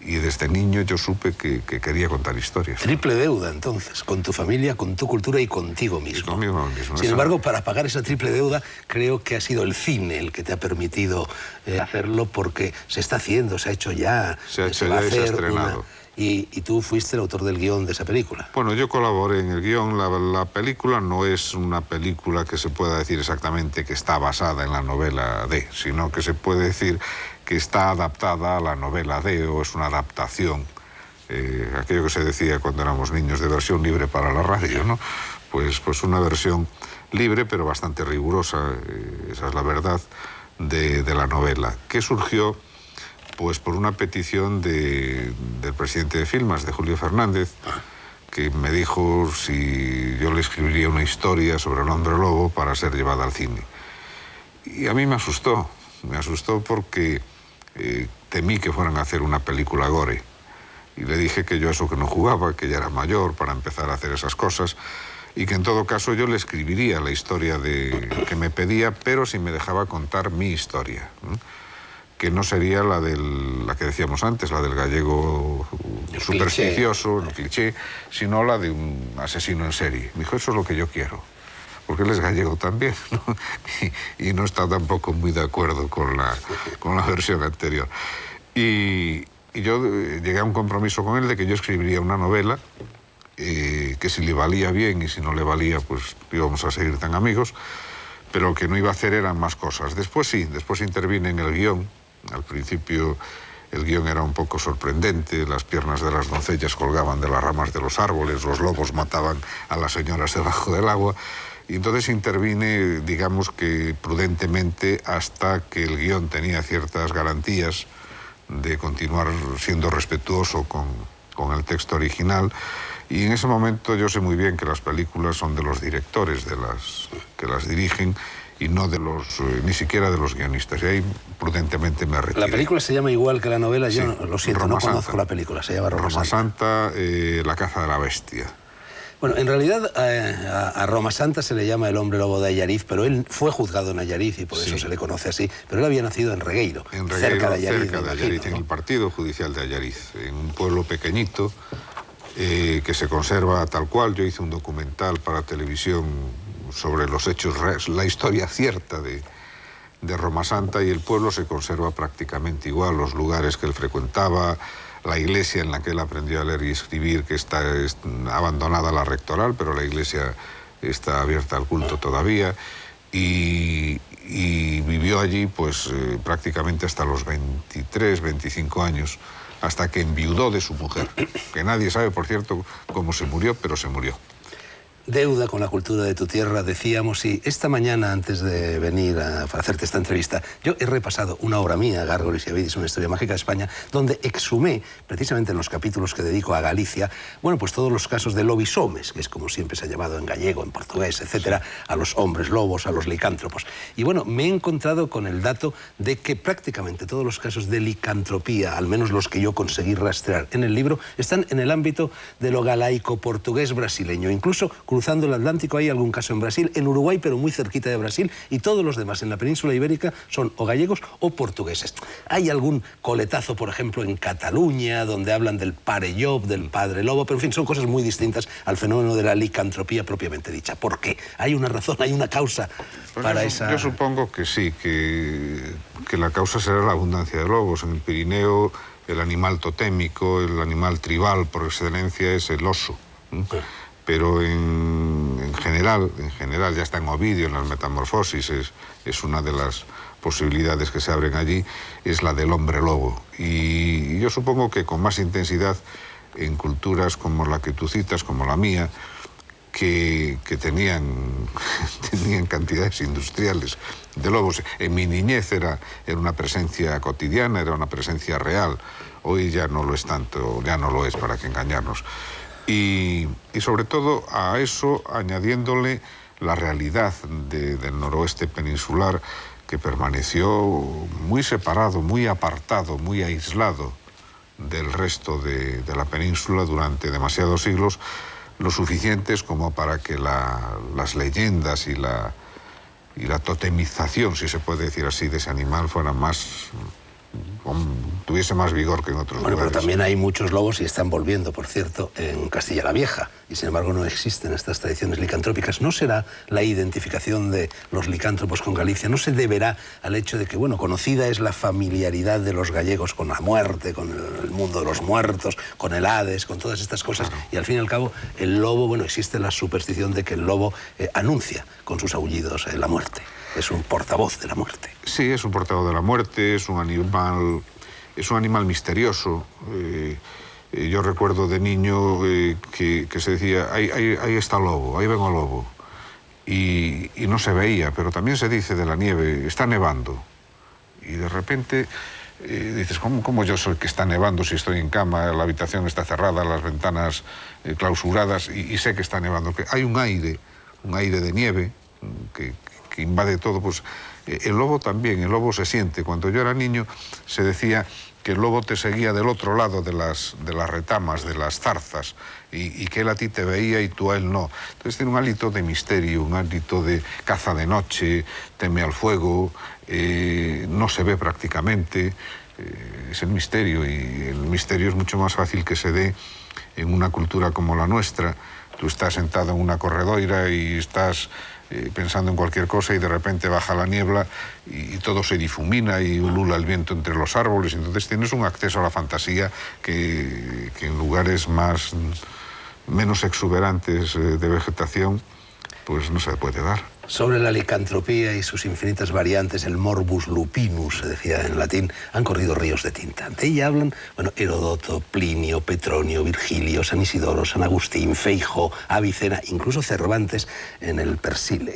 Y desde niño yo supe que quería contar historias.
Triple deuda, entonces, con tu familia, con tu cultura y contigo mismo.
Y conmigo mismo.
Sin embargo, para pagar esa triple deuda, creo que ha sido el cine el que te ha permitido hacerlo, porque se está haciendo, se ha hecho ya.
Se ha hecho ya y se ha estrenado.
Y tú fuiste el autor del guión de esa película.
Bueno, yo colaboré en el guión. La película no es una película que se pueda decir exactamente que está basada en la novela D, sino que se puede decir que está adaptada a la novela D, o es una adaptación, aquello que se decía cuando éramos niños, de versión libre para la radio, ¿no? Pues una versión libre, pero bastante rigurosa, esa es la verdad, de la novela, que surgió pues por una petición del presidente de Filmas, de Julio Fernández, que me dijo si yo le escribiría una historia sobre el hombre lobo para ser llevada al cine. Y a mí me asustó porque temí que fueran a hacer una película gore. Y le dije que yo a eso que no jugaba, que ya era mayor para empezar a hacer esas cosas, y que en todo caso yo le escribiría la historia que me pedía, pero si me dejaba contar mi historia, ¿no? Que no sería la que decíamos antes, la del gallego supersticioso, el cliché, sino la de un asesino en serie. Me dijo, eso es lo que yo quiero, porque él es gallego también, ¿no? Y no está tampoco muy de acuerdo con la versión anterior. Y yo llegué a un compromiso con él de que yo escribiría una novela, que si le valía bien y si no le valía, pues íbamos a seguir tan amigos, pero lo que no iba a hacer eran más cosas. Después sí, después intervine en el guión. Al principio el guión era un poco sorprendente, las piernas de las doncellas colgaban de las ramas de los árboles, los lobos mataban a las señoras debajo del agua, y entonces intervine, digamos que prudentemente, hasta que el guión tenía ciertas garantías de continuar siendo respetuoso con el texto original, y en ese momento yo sé muy bien que las películas son de los directores que las dirigen, y no ni siquiera de los guionistas. Y ahí prudentemente me retiré.
La película se llama igual que la novela. Yo sí, lo siento,
Roma
no conozco
Santa.
La película. Se llama Roma
Santa, La caza de la bestia.
Bueno, en realidad a Roma Santa se le llama el hombre lobo de Allariz, pero él fue juzgado en Allariz y por eso se le conoce así. Pero él había nacido en Regueiro, cerca de Allariz,
¿no? En el partido judicial de Allariz, en un pueblo pequeñito que se conserva tal cual. Yo hice un documental para televisión sobre los hechos reales, la historia cierta de Roma Santa, y el pueblo se conserva prácticamente igual, los lugares que él frecuentaba, la iglesia en la que él aprendió a leer y escribir, que está abandonada la rectoral, pero la iglesia está abierta al culto todavía, y vivió allí pues prácticamente hasta los 23, 25 años, hasta que enviudó de su mujer, que nadie sabe, por cierto, cómo se murió, pero se murió.
Deuda con la cultura de tu tierra, decíamos, y esta mañana, antes de venir a hacerte esta entrevista, yo he repasado una obra mía, Gárgoles y Avidis, una historia mágica de España, donde exhumé, precisamente en los capítulos que dedico a Galicia, bueno, pues todos los casos de lobisomes, que es como siempre se ha llamado en gallego, en portugués, etcétera, a los hombres lobos, a los licántropos. Y bueno, me he encontrado con el dato de que prácticamente todos los casos de licantropía, al menos los que yo conseguí rastrear en el libro, están en el ámbito de lo galaico-portugués brasileño. Incluso cruzando el Atlántico hay algún caso en Brasil, en Uruguay, pero muy cerquita de Brasil, y todos los demás en la península ibérica son o gallegos o portugueses. Hay algún coletazo, por ejemplo, en Cataluña, donde hablan del pare llop, del padre lobo, pero en fin, son cosas muy distintas al fenómeno de la licantropía propiamente dicha. ¿Por qué? ¿Hay una razón, hay una causa para esa...?
Yo supongo que sí, que la causa será la abundancia de lobos. En el Pirineo, el animal totémico, el animal tribal por excelencia es el oso. Pero en general, ya está en Ovidio, en las Metamorfosis, es una de las posibilidades que se abren allí, es la del hombre lobo. Y yo supongo que con más intensidad en culturas como la que tú citas, como la mía, que tenían cantidades industriales de lobos. En mi niñez era una presencia cotidiana, era una presencia real. Hoy ya no lo es tanto, ya no lo es, para que engañarnos. Y sobre todo a eso añadiéndole la realidad del noroeste peninsular, que permaneció muy separado, muy apartado, muy aislado del resto de la península durante demasiados siglos, lo suficientes como para que las leyendas y la totemización, si se puede decir así, de ese animal fuera tuviese más vigor que en otros lugares.
Pero también hay muchos lobos, y están volviendo, por cierto, en Castilla la Vieja, y sin embargo no existen estas tradiciones licantrópicas. ¿No será la identificación de los licántropos con Galicia? ¿No se deberá al hecho de que, bueno, conocida es la familiaridad de los gallegos con la muerte, con el mundo de los muertos, con el Hades, con todas estas cosas? Claro. Y al fin y al cabo, el lobo, bueno, existe la superstición de que el lobo anuncia con sus aullidos la muerte. Es un portavoz de la muerte. Sí,
es un portavoz de la muerte, es un animal misterioso. Yo recuerdo de niño que se decía, ahí está el lobo, ahí vengo el lobo. Y no se veía, pero también se dice de la nieve, está nevando. Y de repente dices, ¿cómo yo soy el que está nevando si estoy en cama, la habitación está cerrada, las ventanas clausuradas, y sé que está nevando? Que hay un aire de nieve que invade todo. Pues el lobo también, el lobo se siente. Cuando yo era niño se decía que el lobo te seguía del otro lado de las retamas, de las zarzas, y que él a ti te veía y tú a él no. Entonces tiene un hálito de misterio, un hálito de caza de noche, teme al fuego, no se ve prácticamente. Es el misterio, y el misterio es mucho más fácil que se dé en una cultura como la nuestra. Tú estás sentado en una corredoira y estás pensando en cualquier cosa, y de repente baja la niebla y todo se difumina y ulula el viento entre los árboles. Entonces tienes un acceso a la fantasía que en lugares menos exuberantes de vegetación pues no se puede dar.
Sobre la licantropía y sus infinitas variantes, el morbus lupinus, se decía en latín, han corrido ríos de tinta. De ella hablan, bueno, Heródoto, Plinio, Petronio, Virgilio, San Isidoro, San Agustín, Feijoo, Avicena, incluso Cervantes en el Persiles.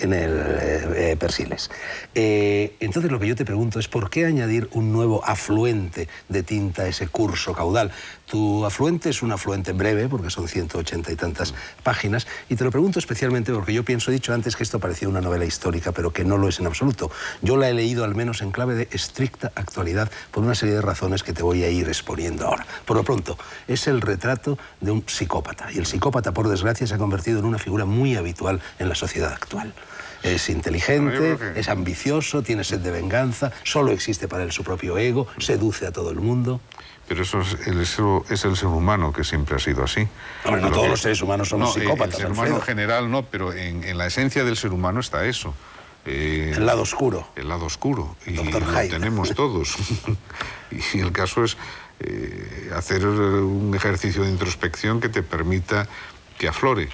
Entonces lo que yo te pregunto es, ¿por qué añadir un nuevo afluente de tinta a ese curso caudal? Tu afluente es un afluente breve, porque son 180 y tantas páginas, y te lo pregunto especialmente porque yo pienso, he dicho antes que esto parecía una novela histórica, pero que no lo es en absoluto. Yo la he leído al menos en clave de estricta actualidad por una serie de razones que te voy a ir exponiendo ahora. Por lo pronto, es el retrato de un psicópata, y el psicópata, por desgracia, se ha convertido en una figura muy habitual en la sociedad actual. Es inteligente, es ambicioso, tiene sed de venganza, solo existe para él su propio ego, seduce a todo el mundo.
Pero eso es el ser humano, que siempre ha sido así.
Hombre, no todos los seres humanos somos psicópatas.
El ser humano en general no, pero en la esencia del ser humano está eso.
El lado oscuro.
El lado oscuro. Y
Dr.
lo
Hyde.
tenemos todos. Y el caso es hacer un ejercicio de introspección que te permita que aflore.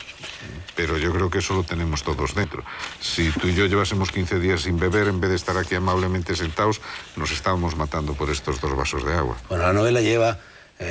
Pero yo creo que eso lo tenemos todos dentro. Si tú y yo llevásemos 15 días sin beber, en vez de estar aquí amablemente sentados, nos estábamos matando por estos 2 vasos de agua.
Bueno, la novela lleva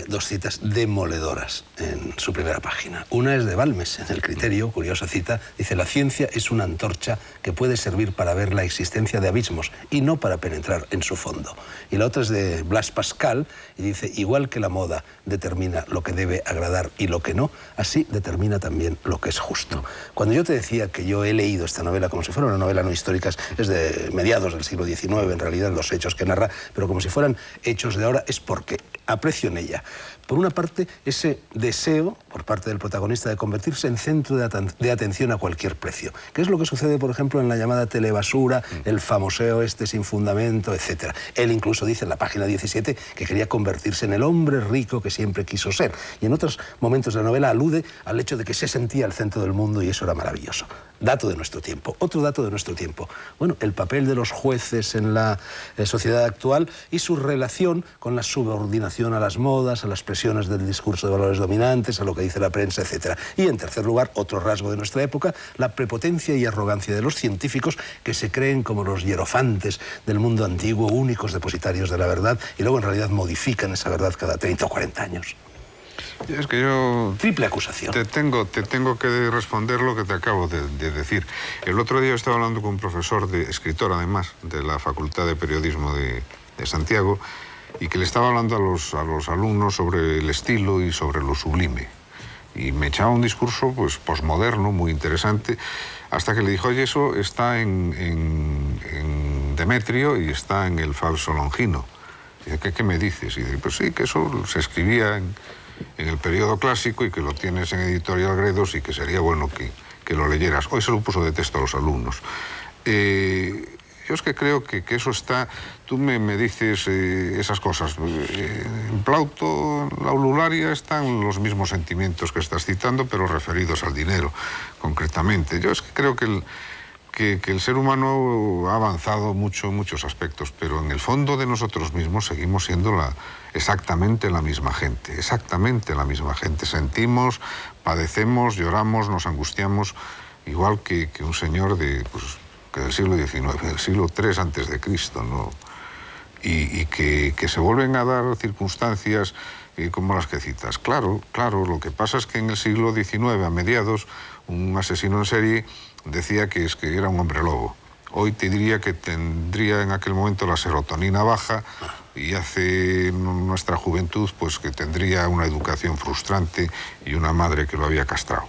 2 citas demoledoras en su primera página. Una es de Balmes, en El Criterio, curiosa cita, dice: la ciencia es una antorcha que puede servir para ver la existencia de abismos y no para penetrar en su fondo. Y la otra es de Blas Pascal y dice: igual que la moda determina lo que debe agradar y lo que no, así determina también lo que es justo. Cuando yo te decía que yo he leído esta novela como si fuera una novela no histórica, es de mediados del siglo XIX, en realidad, los hechos que narra, pero como si fueran hechos de ahora, es porque aprecio en ella, por una parte, ese deseo por parte del protagonista de convertirse en centro de atención a cualquier precio, que es lo que sucede, por ejemplo, en la llamada telebasura, el famoseo sin fundamento, etc. Él incluso dice en la página 17 que quería convertirse en el hombre rico que siempre quiso ser, y en otros momentos de la novela alude al hecho de que se sentía el centro del mundo y eso era maravilloso. Dato de nuestro tiempo. Otro dato de nuestro tiempo. Bueno, el papel de los jueces en la sociedad actual y su relación con la subordinación a las modas, a las presiones del discurso de valores dominantes, a lo que dice la prensa, etc. Y en tercer lugar, otro rasgo de nuestra época, la prepotencia y arrogancia de los científicos que se creen como los hierofantes del mundo antiguo, únicos depositarios de la verdad, y luego en realidad modifican esa verdad cada 30 o 40 años.
Es que yo...
Triple acusación.
Te tengo que responder lo que te acabo de decir. El otro día estaba hablando con un profesor, escritor además, de la Facultad de Periodismo de Santiago, y que le estaba hablando a los alumnos sobre el estilo y sobre lo sublime. Y me echaba un discurso pues posmoderno, muy interesante, hasta que le dijo: oye, eso está en Demetrio y está en el falso Longino. Y dice: ¿qué me dices? Y dice: pues sí, que eso se escribía en el periodo clásico y que lo tienes en Editorial Gredos y que sería bueno que lo leyeras. Hoy se lo puso de texto a los alumnos. Yo es que creo que eso está... Tú me dices esas cosas. En Plauto, en la Aulularia, están los mismos sentimientos que estás citando, pero referidos al dinero, concretamente. Yo es que creo que el ser humano ha avanzado mucho en muchos aspectos, pero en el fondo de nosotros mismos seguimos siendo exactamente la misma gente, exactamente la misma gente. Sentimos, padecemos, lloramos, nos angustiamos, igual que un señor que del siglo XIX, del siglo III antes de Cristo, ¿no? Y que se vuelven a dar circunstancias como las que citas. Claro, lo que pasa es que en el siglo XIX, a mediados, un asesino en serie decía que era un hombre lobo. Hoy te diría que tendría en aquel momento la serotonina baja, y hace nuestra juventud pues que tendría una educación frustrante y una madre que lo había castrado.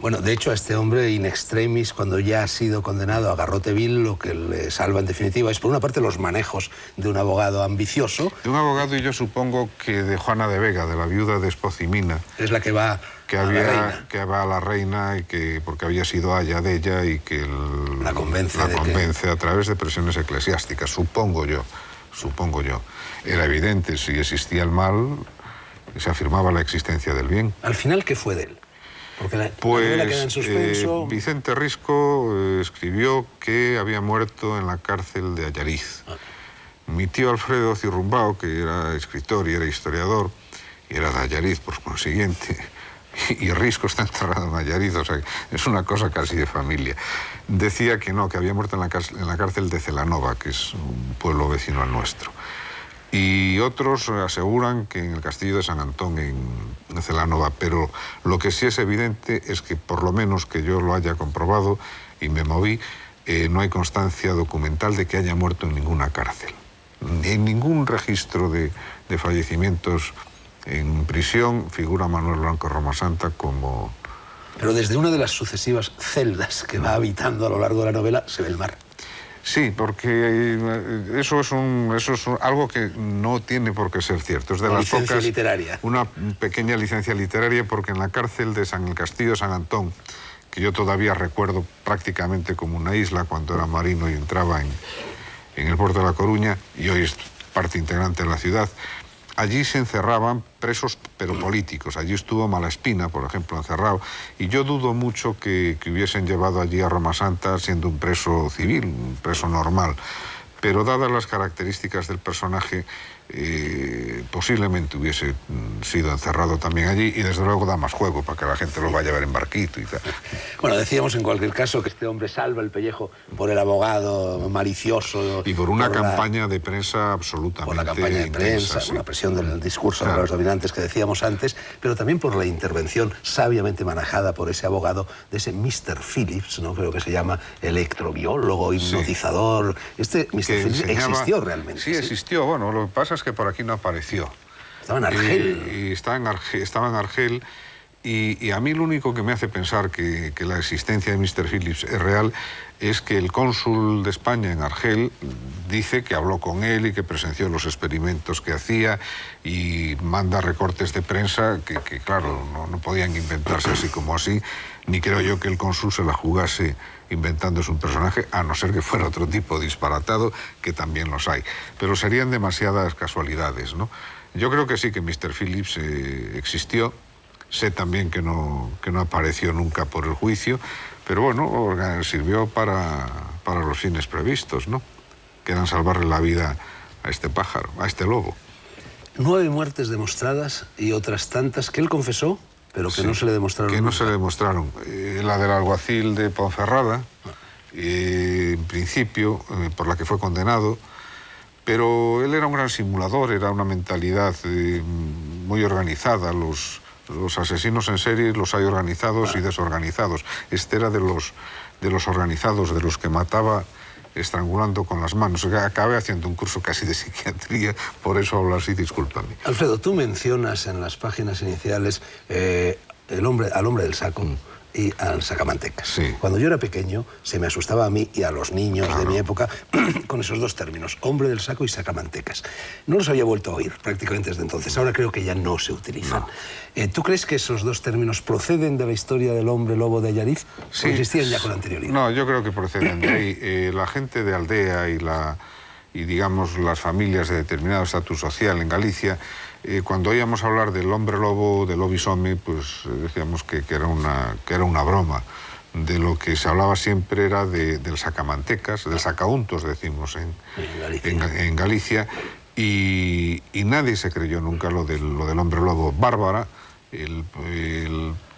Bueno, de hecho, a este hombre, in extremis, cuando ya ha sido condenado a garrote vil, lo que le salva en definitiva es, por una parte, los manejos de un abogado ambicioso.
De un abogado, y yo supongo que de Juana de Vega, de la viuda de Espozimina.
Es la que va
que va a la reina, y porque había sido aya de ella y que
la convence
a través de presiones eclesiásticas, supongo yo. Era evidente, si existía el mal, se afirmaba la existencia del bien.
¿Al final qué fue de él? Porque la novela queda en suspenso.
Vicente Risco escribió que había muerto en la cárcel de Allariz. Mi tío Alfredo Cirrumbao, que era escritor y era historiador, y era de Allariz por consiguiente, y Risco está enterrado en Allariz, o sea, es una cosa casi de familia. Decía que no, que había muerto en la cárcel de Celanova, que es un pueblo vecino al nuestro. Y otros aseguran que en el castillo de San Antón, en Celanova, pero lo que sí es evidente es que, por lo menos que yo lo haya comprobado y me moví, no hay constancia documental de que haya muerto en ninguna cárcel. En ningún registro de fallecimientos en prisión figura Manuel Blanco Romasanta como...
Pero desde una de las sucesivas celdas que va habitando a lo largo de la novela se ve el mar.
Sí, porque eso es algo que no tiene por qué ser cierto. Es de las pocas,
literaria.
Una pequeña licencia literaria, porque en la cárcel el castillo de San Antón, que yo todavía recuerdo prácticamente como una isla cuando era marino y entraba en el puerto de La Coruña, y hoy es parte integrante de la ciudad. Allí se encerraban presos, pero políticos. Allí estuvo Malaspina, por ejemplo, encerrado. Y yo dudo mucho que hubiesen llevado allí a Roma Santa siendo un preso civil, un preso normal. Pero dadas las características del personaje, posiblemente hubiese sido encerrado también allí, y desde luego da más juego para que la gente lo vaya a ver en barquito y tal.
Bueno, decíamos en cualquier caso que este hombre salva el pellejo por el abogado malicioso.
Y por una campaña de prensa absolutamente
por la campaña de prensa,
sí.
la presión del discurso de los dominantes que decíamos antes, pero también por la intervención sabiamente manejada por ese abogado de ese Mr. Phillips, ¿no? Creo que se llama electrobiólogo, hipnotizador. Este Mr. Phillips existió realmente.
Sí, existió. Bueno, lo que pasa es que por aquí no apareció.
Estaba en Argel.
Estaba en Argel. Y a mí lo único que me hace pensar que la existencia de Mr. Phillips es real es que el cónsul de España en Argel dice que habló con él y que presenció los experimentos que hacía, y manda recortes de prensa que claro, no podían inventarse así como así, ni creo yo que el cónsul se la jugase inventándose un personaje, a no ser que fuera otro tipo disparatado, que también los hay. Pero serían demasiadas casualidades, ¿no? Yo creo que sí, que Mr. Phillips existió. Sé también que no apareció nunca por el juicio, pero bueno, sirvió para los fines previstos, ¿no? Que eran salvarle la vida a este pájaro, a este lobo.
9 muertes demostradas y otras tantas que él confesó, pero que no se le demostraron.
Que no se le demostraron. La del alguacil de Ponferrada, en principio, por la que fue condenado, pero él era un gran simulador, era una mentalidad muy organizada. Los asesinos en serie los hay organizados y desorganizados. Este era de los organizados, de los que mataba estrangulando con las manos. Acabé haciendo un curso casi de psiquiatría, por eso hablo así, discúlpame.
Alfredo, tú mencionas en las páginas iniciales al hombre del saco y al sacamantecas.
Sí.
Cuando yo era pequeño, se me asustaba a mí y a los niños de mi época con esos dos términos, hombre del saco y sacamantecas. No los había vuelto a oír prácticamente desde entonces. Ahora creo que ya no se utilizan. No. ¿Tú crees que esos dos términos proceden de la historia del hombre lobo de Allariz?
Sí.
¿O existían ya con anterioridad?
No, yo creo que proceden de ahí. La gente de aldea y digamos las familias de determinado estatus social en Galicia, cuando oíamos hablar del hombre lobo, del lobisome, pues decíamos que era una broma. De lo que se hablaba siempre era del sacamantecas, del sacauntos, decimos en Galicia, y nadie se creyó nunca lo del hombre lobo. Bárbara, el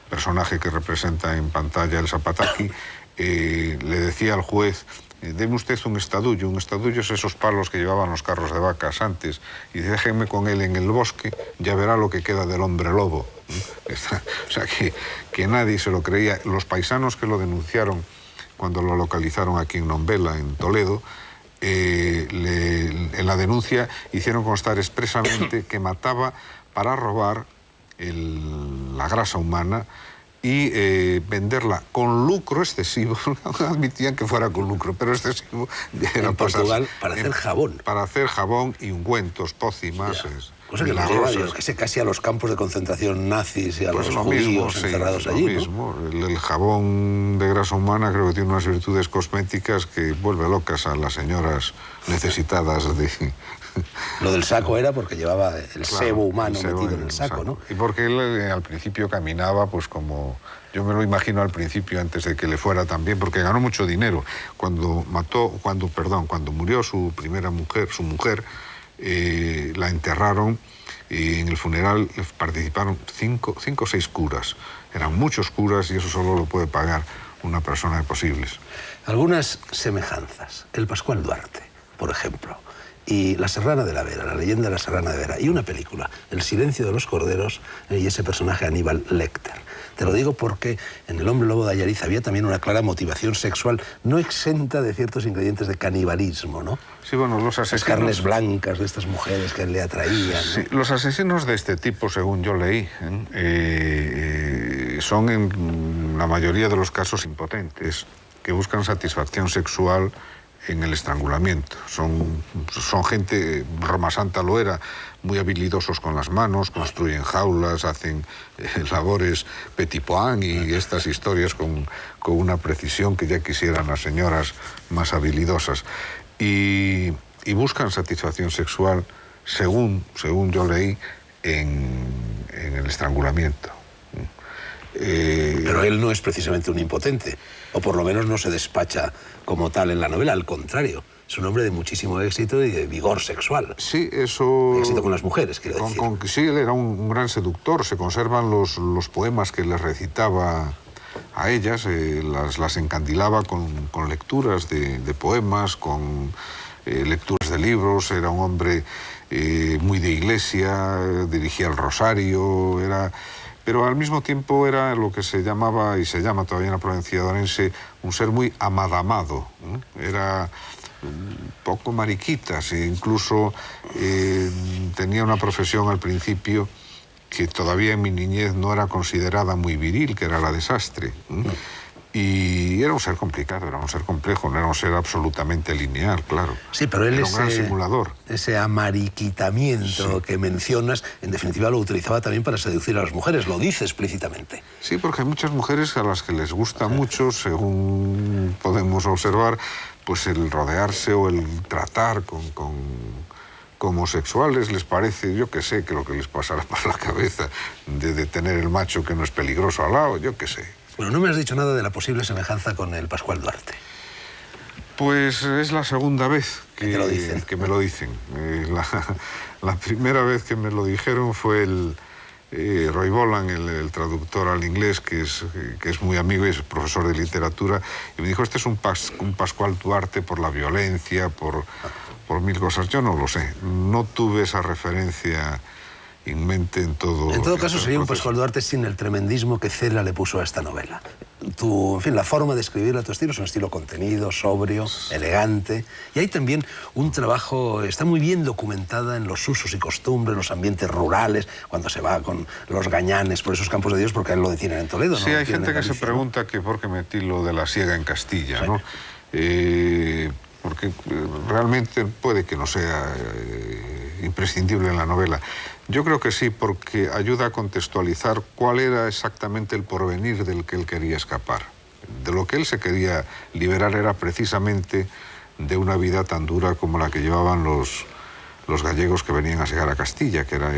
personaje que representa en pantalla el Zapataki, le decía al juez: deme usted un estadullo. Un estadullo es esos palos que llevaban los carros de vacas antes, y déjenme con él en el bosque, ya verá lo que queda del hombre lobo. O sea, que nadie se lo creía. Los paisanos que lo denunciaron cuando lo localizaron aquí en Nombela, en Toledo, en la denuncia hicieron constar expresamente que mataba para robar la grasa humana y venderla con lucro excesivo. Admitían que fuera con lucro, pero excesivo.
En Portugal, para hacer jabón.
Para hacer jabón y ungüentos, pócimas.
Cosa que nos lleva, yo que sé, casi a los campos de concentración nazis y a los judíos encerrados allí, ¿no?
Mismo. El jabón de grasa humana creo que tiene unas virtudes cosméticas que vuelve locas a las señoras necesitadas de...
Lo del saco era porque llevaba el sebo humano metido en el saco, ¿no?
Y porque él al principio caminaba pues como... Yo me lo imagino al principio, antes de que le fuera también, porque ganó mucho dinero. Cuando murió su primera mujer, la enterraron, y en el funeral participaron 5 o 6 curas. Eran muchos curas y eso solo lo puede pagar una persona de posibles.
Algunas semejanzas. El Pascual Duarte, por ejemplo, y La Serrana de la Vera, la leyenda de la Serrana de Vera, y una película, El silencio de los corderos, y ese personaje Aníbal Lecter. Te lo digo porque en El hombre lobo de Allariz había también una clara motivación sexual no exenta de ciertos ingredientes de canibalismo, ¿no?
Sí, bueno, los asesinos...
Las carnes blancas de estas mujeres que le atraían, ¿no?
Sí, los asesinos de este tipo, según yo leí, son en la mayoría de los casos impotentes, que buscan satisfacción sexual en el estrangulamiento. Son gente, Roma Santa lo era, muy habilidosos con las manos, construyen jaulas, hacen labores petit point y estas historias con una precisión que ya quisieran las señoras más habilidosas. Y buscan satisfacción sexual, según yo leí, en el estrangulamiento.
Pero él no es precisamente un impotente, o por lo menos no se despacha como tal en la novela, al contrario. Es un hombre de muchísimo éxito y de vigor sexual.
Sí, eso...
Éxito con las mujeres, quiero decir.
Sí, él era un gran seductor. Se conservan los poemas que les recitaba a ellas, las encandilaba con lecturas de poemas, con lecturas de libros. Era un hombre muy de iglesia, dirigía el rosario, pero al mismo tiempo era lo que se llamaba, y se llama todavía en la provincia de Orense, un ser muy amadamado. Era un poco mariquitas, e incluso tenía una profesión al principio que todavía en mi niñez no era considerada muy viril, que era la de sastre. Y era un ser complicado, era un ser complejo, no era un ser absolutamente lineal, claro.
Sí, pero él
era un gran simulador.
Ese amariquitamiento que mencionas, en definitiva lo utilizaba también para seducir a las mujeres, lo dice explícitamente.
Sí, porque hay muchas mujeres a las que les gusta mucho, según podemos observar, pues el rodearse o el tratar con homosexuales. Les parece, yo qué sé, que lo que les pasará por la cabeza de tener el macho que no es peligroso al lado, yo qué sé.
Bueno, no me has dicho nada de la posible semejanza con el Pascual Duarte.
Pues es la segunda vez que me lo dicen. La primera vez que me lo dijeron fue Roy Bolan, el traductor al inglés, que es muy amigo y es profesor de literatura, y me dijo, este es un Pascual Duarte por la violencia, por mil cosas. Yo no lo sé, no tuve esa referencia en mente en todo...
En todo caso, sería un Pascual Duarte sin el tremendismo que Cela le puso a esta novela. En fin, la forma de escribirla, tu estilo es un estilo contenido, sobrio, elegante. Y hay también un trabajo, está muy bien documentada en los usos y costumbres, los ambientes rurales, cuando se va con los gañanes por esos campos de Dios, porque a él lo detienen en Toledo.
Sí,
¿no?
hay gente que se pregunta que por qué metí lo de la siega en Castilla, ¿no? Porque realmente puede que no sea imprescindible en la novela. Yo creo que sí, porque ayuda a contextualizar cuál era exactamente el porvenir del que él quería escapar. De lo que él se quería liberar era precisamente de una vida tan dura como la que llevaban los gallegos que venían a segar a Castilla, que era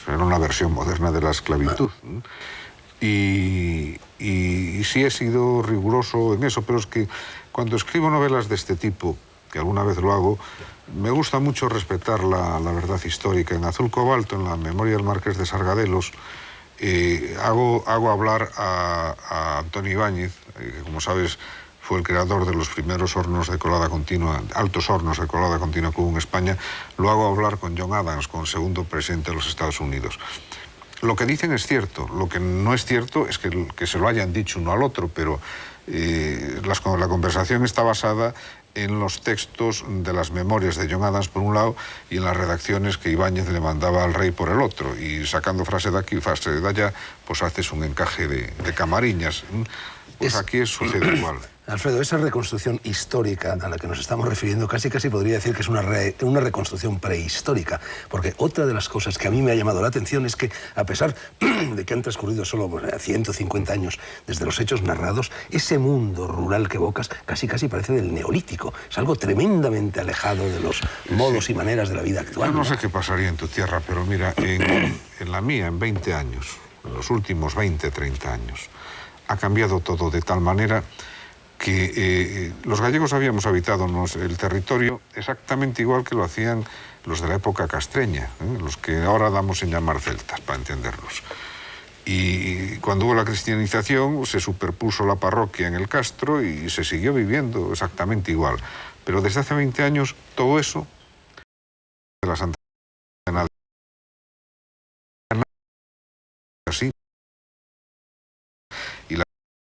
una versión moderna de la esclavitud. Y sí he sido riguroso en eso, pero es que cuando escribo novelas de este tipo, que alguna vez lo hago, me gusta mucho respetar la verdad histórica. En Azul Cobalto, en la memoria del Marqués de Sargadelos, hago hablar a Antonio Ibáñez, que como sabes fue el creador de los primeros hornos de colada continua, altos hornos de colada continua que hubo en España. Lo hago hablar con John Adams, con el segundo presidente de los Estados Unidos. Lo que dicen es cierto, lo que no es cierto es que se lo hayan dicho uno al otro, pero la conversación está basada en los textos de las memorias de John Adams por un lado y en las redacciones que Ibáñez le mandaba al rey por el otro, y sacando frase de aquí, frase de allá, pues haces un encaje de camariñas. Pues aquí sucede igual.
Alfredo, esa reconstrucción histórica a la que nos estamos refiriendo casi podría decir que es una reconstrucción prehistórica, porque otra de las cosas que a mí me ha llamado la atención es que, a pesar de que han transcurrido solo 150 años desde los hechos narrados, ese mundo rural que evocas casi parece del Neolítico. Es algo tremendamente alejado de los modos y maneras de la vida actual.
Yo no sé qué pasaría en tu tierra, pero mira, en la mía, en 20 años, en los últimos 20, 30 años, ha cambiado todo de tal manera que los gallegos habíamos habitado el territorio exactamente igual que lo hacían los de la época castreña, los que ahora damos en llamar celtas, para entenderlos. Y cuando hubo la cristianización se superpuso la parroquia en el castro y se siguió viviendo exactamente igual. Pero desde hace 20 años todo eso de la Santa así, y la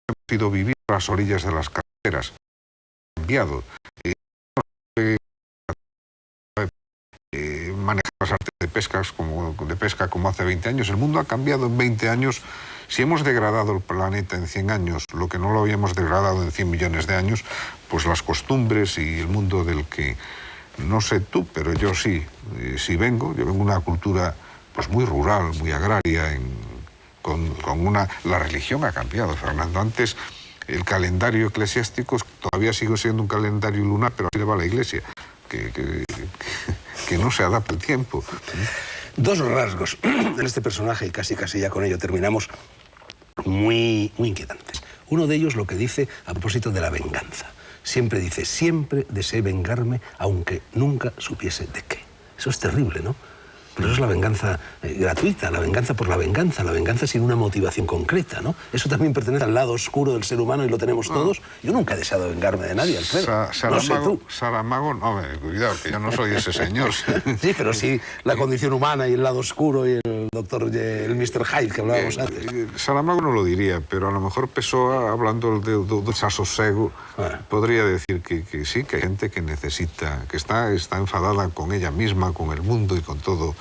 hemos ido vivir a las orillas de las carreteras, cambiado, manejar las artes de pesca como hace 20 años. El mundo ha cambiado en 20 años. Si hemos degradado el planeta en 100 años, lo que no lo habíamos degradado en 100 millones de años, pues las costumbres y el mundo del que, no sé tú, pero yo sí vengo. Yo vengo de una cultura pues muy rural, muy agraria, la religión ha cambiado, Fernando. Antes el calendario eclesiástico todavía sigue siendo un calendario lunar, pero así le va a la Iglesia, que no se adapta al tiempo.
Dos rasgos en este personaje, y casi ya con ello terminamos, muy inquietantes. Uno de ellos lo que dice a propósito de la venganza. Siempre dice, siempre deseé vengarme, aunque nunca supiese de qué. Eso es terrible, ¿no? Pero eso es la venganza gratuita, la venganza por la venganza sin una motivación concreta, ¿no? Eso también pertenece al lado oscuro del ser humano y lo tenemos todos. Yo nunca he deseado vengarme de nadie, Alfredo. No sé tú.
Saramago, no, cuidado, que yo no soy ese señor.
Sí, pero sí la condición humana y el lado oscuro y el el Mr. Hyde que hablábamos antes.
Saramago no lo diría, pero a lo mejor Pessoa, hablando de desasosego, podría decir que sí, que hay gente que necesita, que está enfadada con ella misma, con el mundo y con todo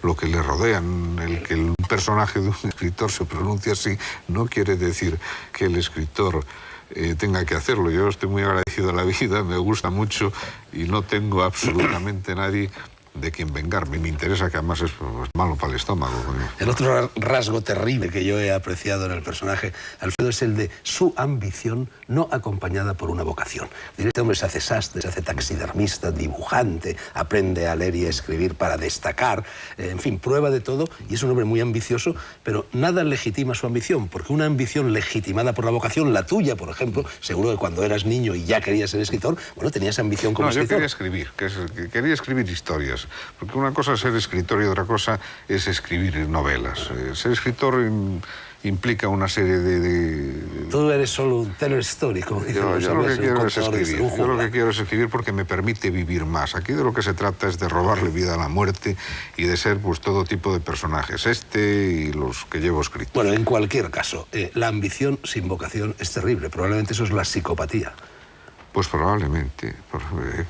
lo que le rodean. El que el personaje de un escritor se pronuncie así no quiere decir que el escritor tenga que hacerlo. Yo estoy muy agradecido a la vida, me gusta mucho y no tengo absolutamente nadie de quien vengarme. Me interesa, que además es malo para el estómago.
El otro rasgo terrible que yo he apreciado en el personaje, Alfredo, es el de su ambición no acompañada por una vocación. Este hombre se hace sastre, se hace taxidermista, dibujante, aprende a leer y a escribir para destacar, en fin, prueba de todo, y es un hombre muy ambicioso, pero nada legitima su ambición, porque una ambición legitimada por la vocación, la tuya, por ejemplo, seguro que cuando eras niño y ya querías ser escritor, bueno, tenías ambición como escritor.
Yo quería escribir, quería escribir historias. Porque una cosa es ser escritor y otra cosa es escribir novelas. Ser escritor implica una serie de...
Tú eres solo un teller story, como dicen los
Yo lo que quiero es escribir. Yo lo que quiero es escribir porque me permite vivir más. Aquí de lo que se trata es de robarle vida a la muerte y de ser pues todo tipo de personajes. Y los que llevo escritos.
Bueno, en cualquier caso, la ambición sin vocación es terrible. Probablemente eso es la psicopatía.
Pues probablemente,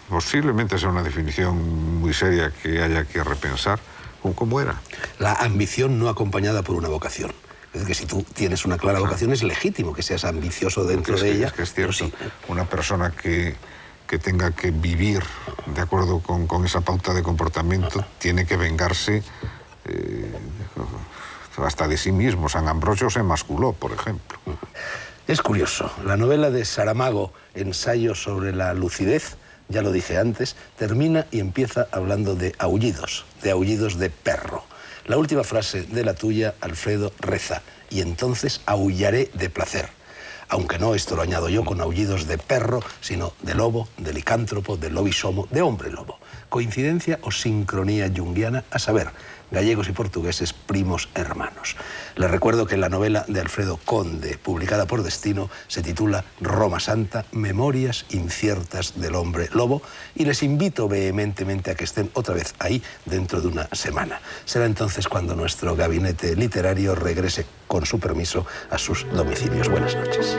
posiblemente sea una definición muy seria que haya que repensar. ¿Cómo era?
La ambición no acompañada por una vocación. Es decir, que si tú tienes una clara vocación, es legítimo que seas ambicioso dentro de ella.
Es que es cierto, sí. Una persona que tenga que vivir de acuerdo con esa pauta de comportamiento tiene que vengarse hasta de sí mismo. San Ambrosio se emasculó, por ejemplo.
Es curioso, la novela de Saramago, Ensayo sobre la lucidez, ya lo dije antes, termina y empieza hablando de aullidos de perro. La última frase de la tuya, Alfredo, reza, y entonces aullaré de placer. Aunque no, esto lo añado yo, con aullidos de perro, sino de lobo, de licántropo, de lobisomo, de hombre lobo. ¿Coincidencia o sincronía junguiana? A saber, gallegos y portugueses, primos hermanos. Les recuerdo que la novela de Alfredo Conde, publicada por Destino, se titula Roma Santa, Memorias inciertas del hombre lobo, y les invito vehementemente a que estén otra vez ahí dentro de una semana. Será entonces cuando nuestro gabinete literario regrese, con su permiso, a sus domicilios. Buenas noches.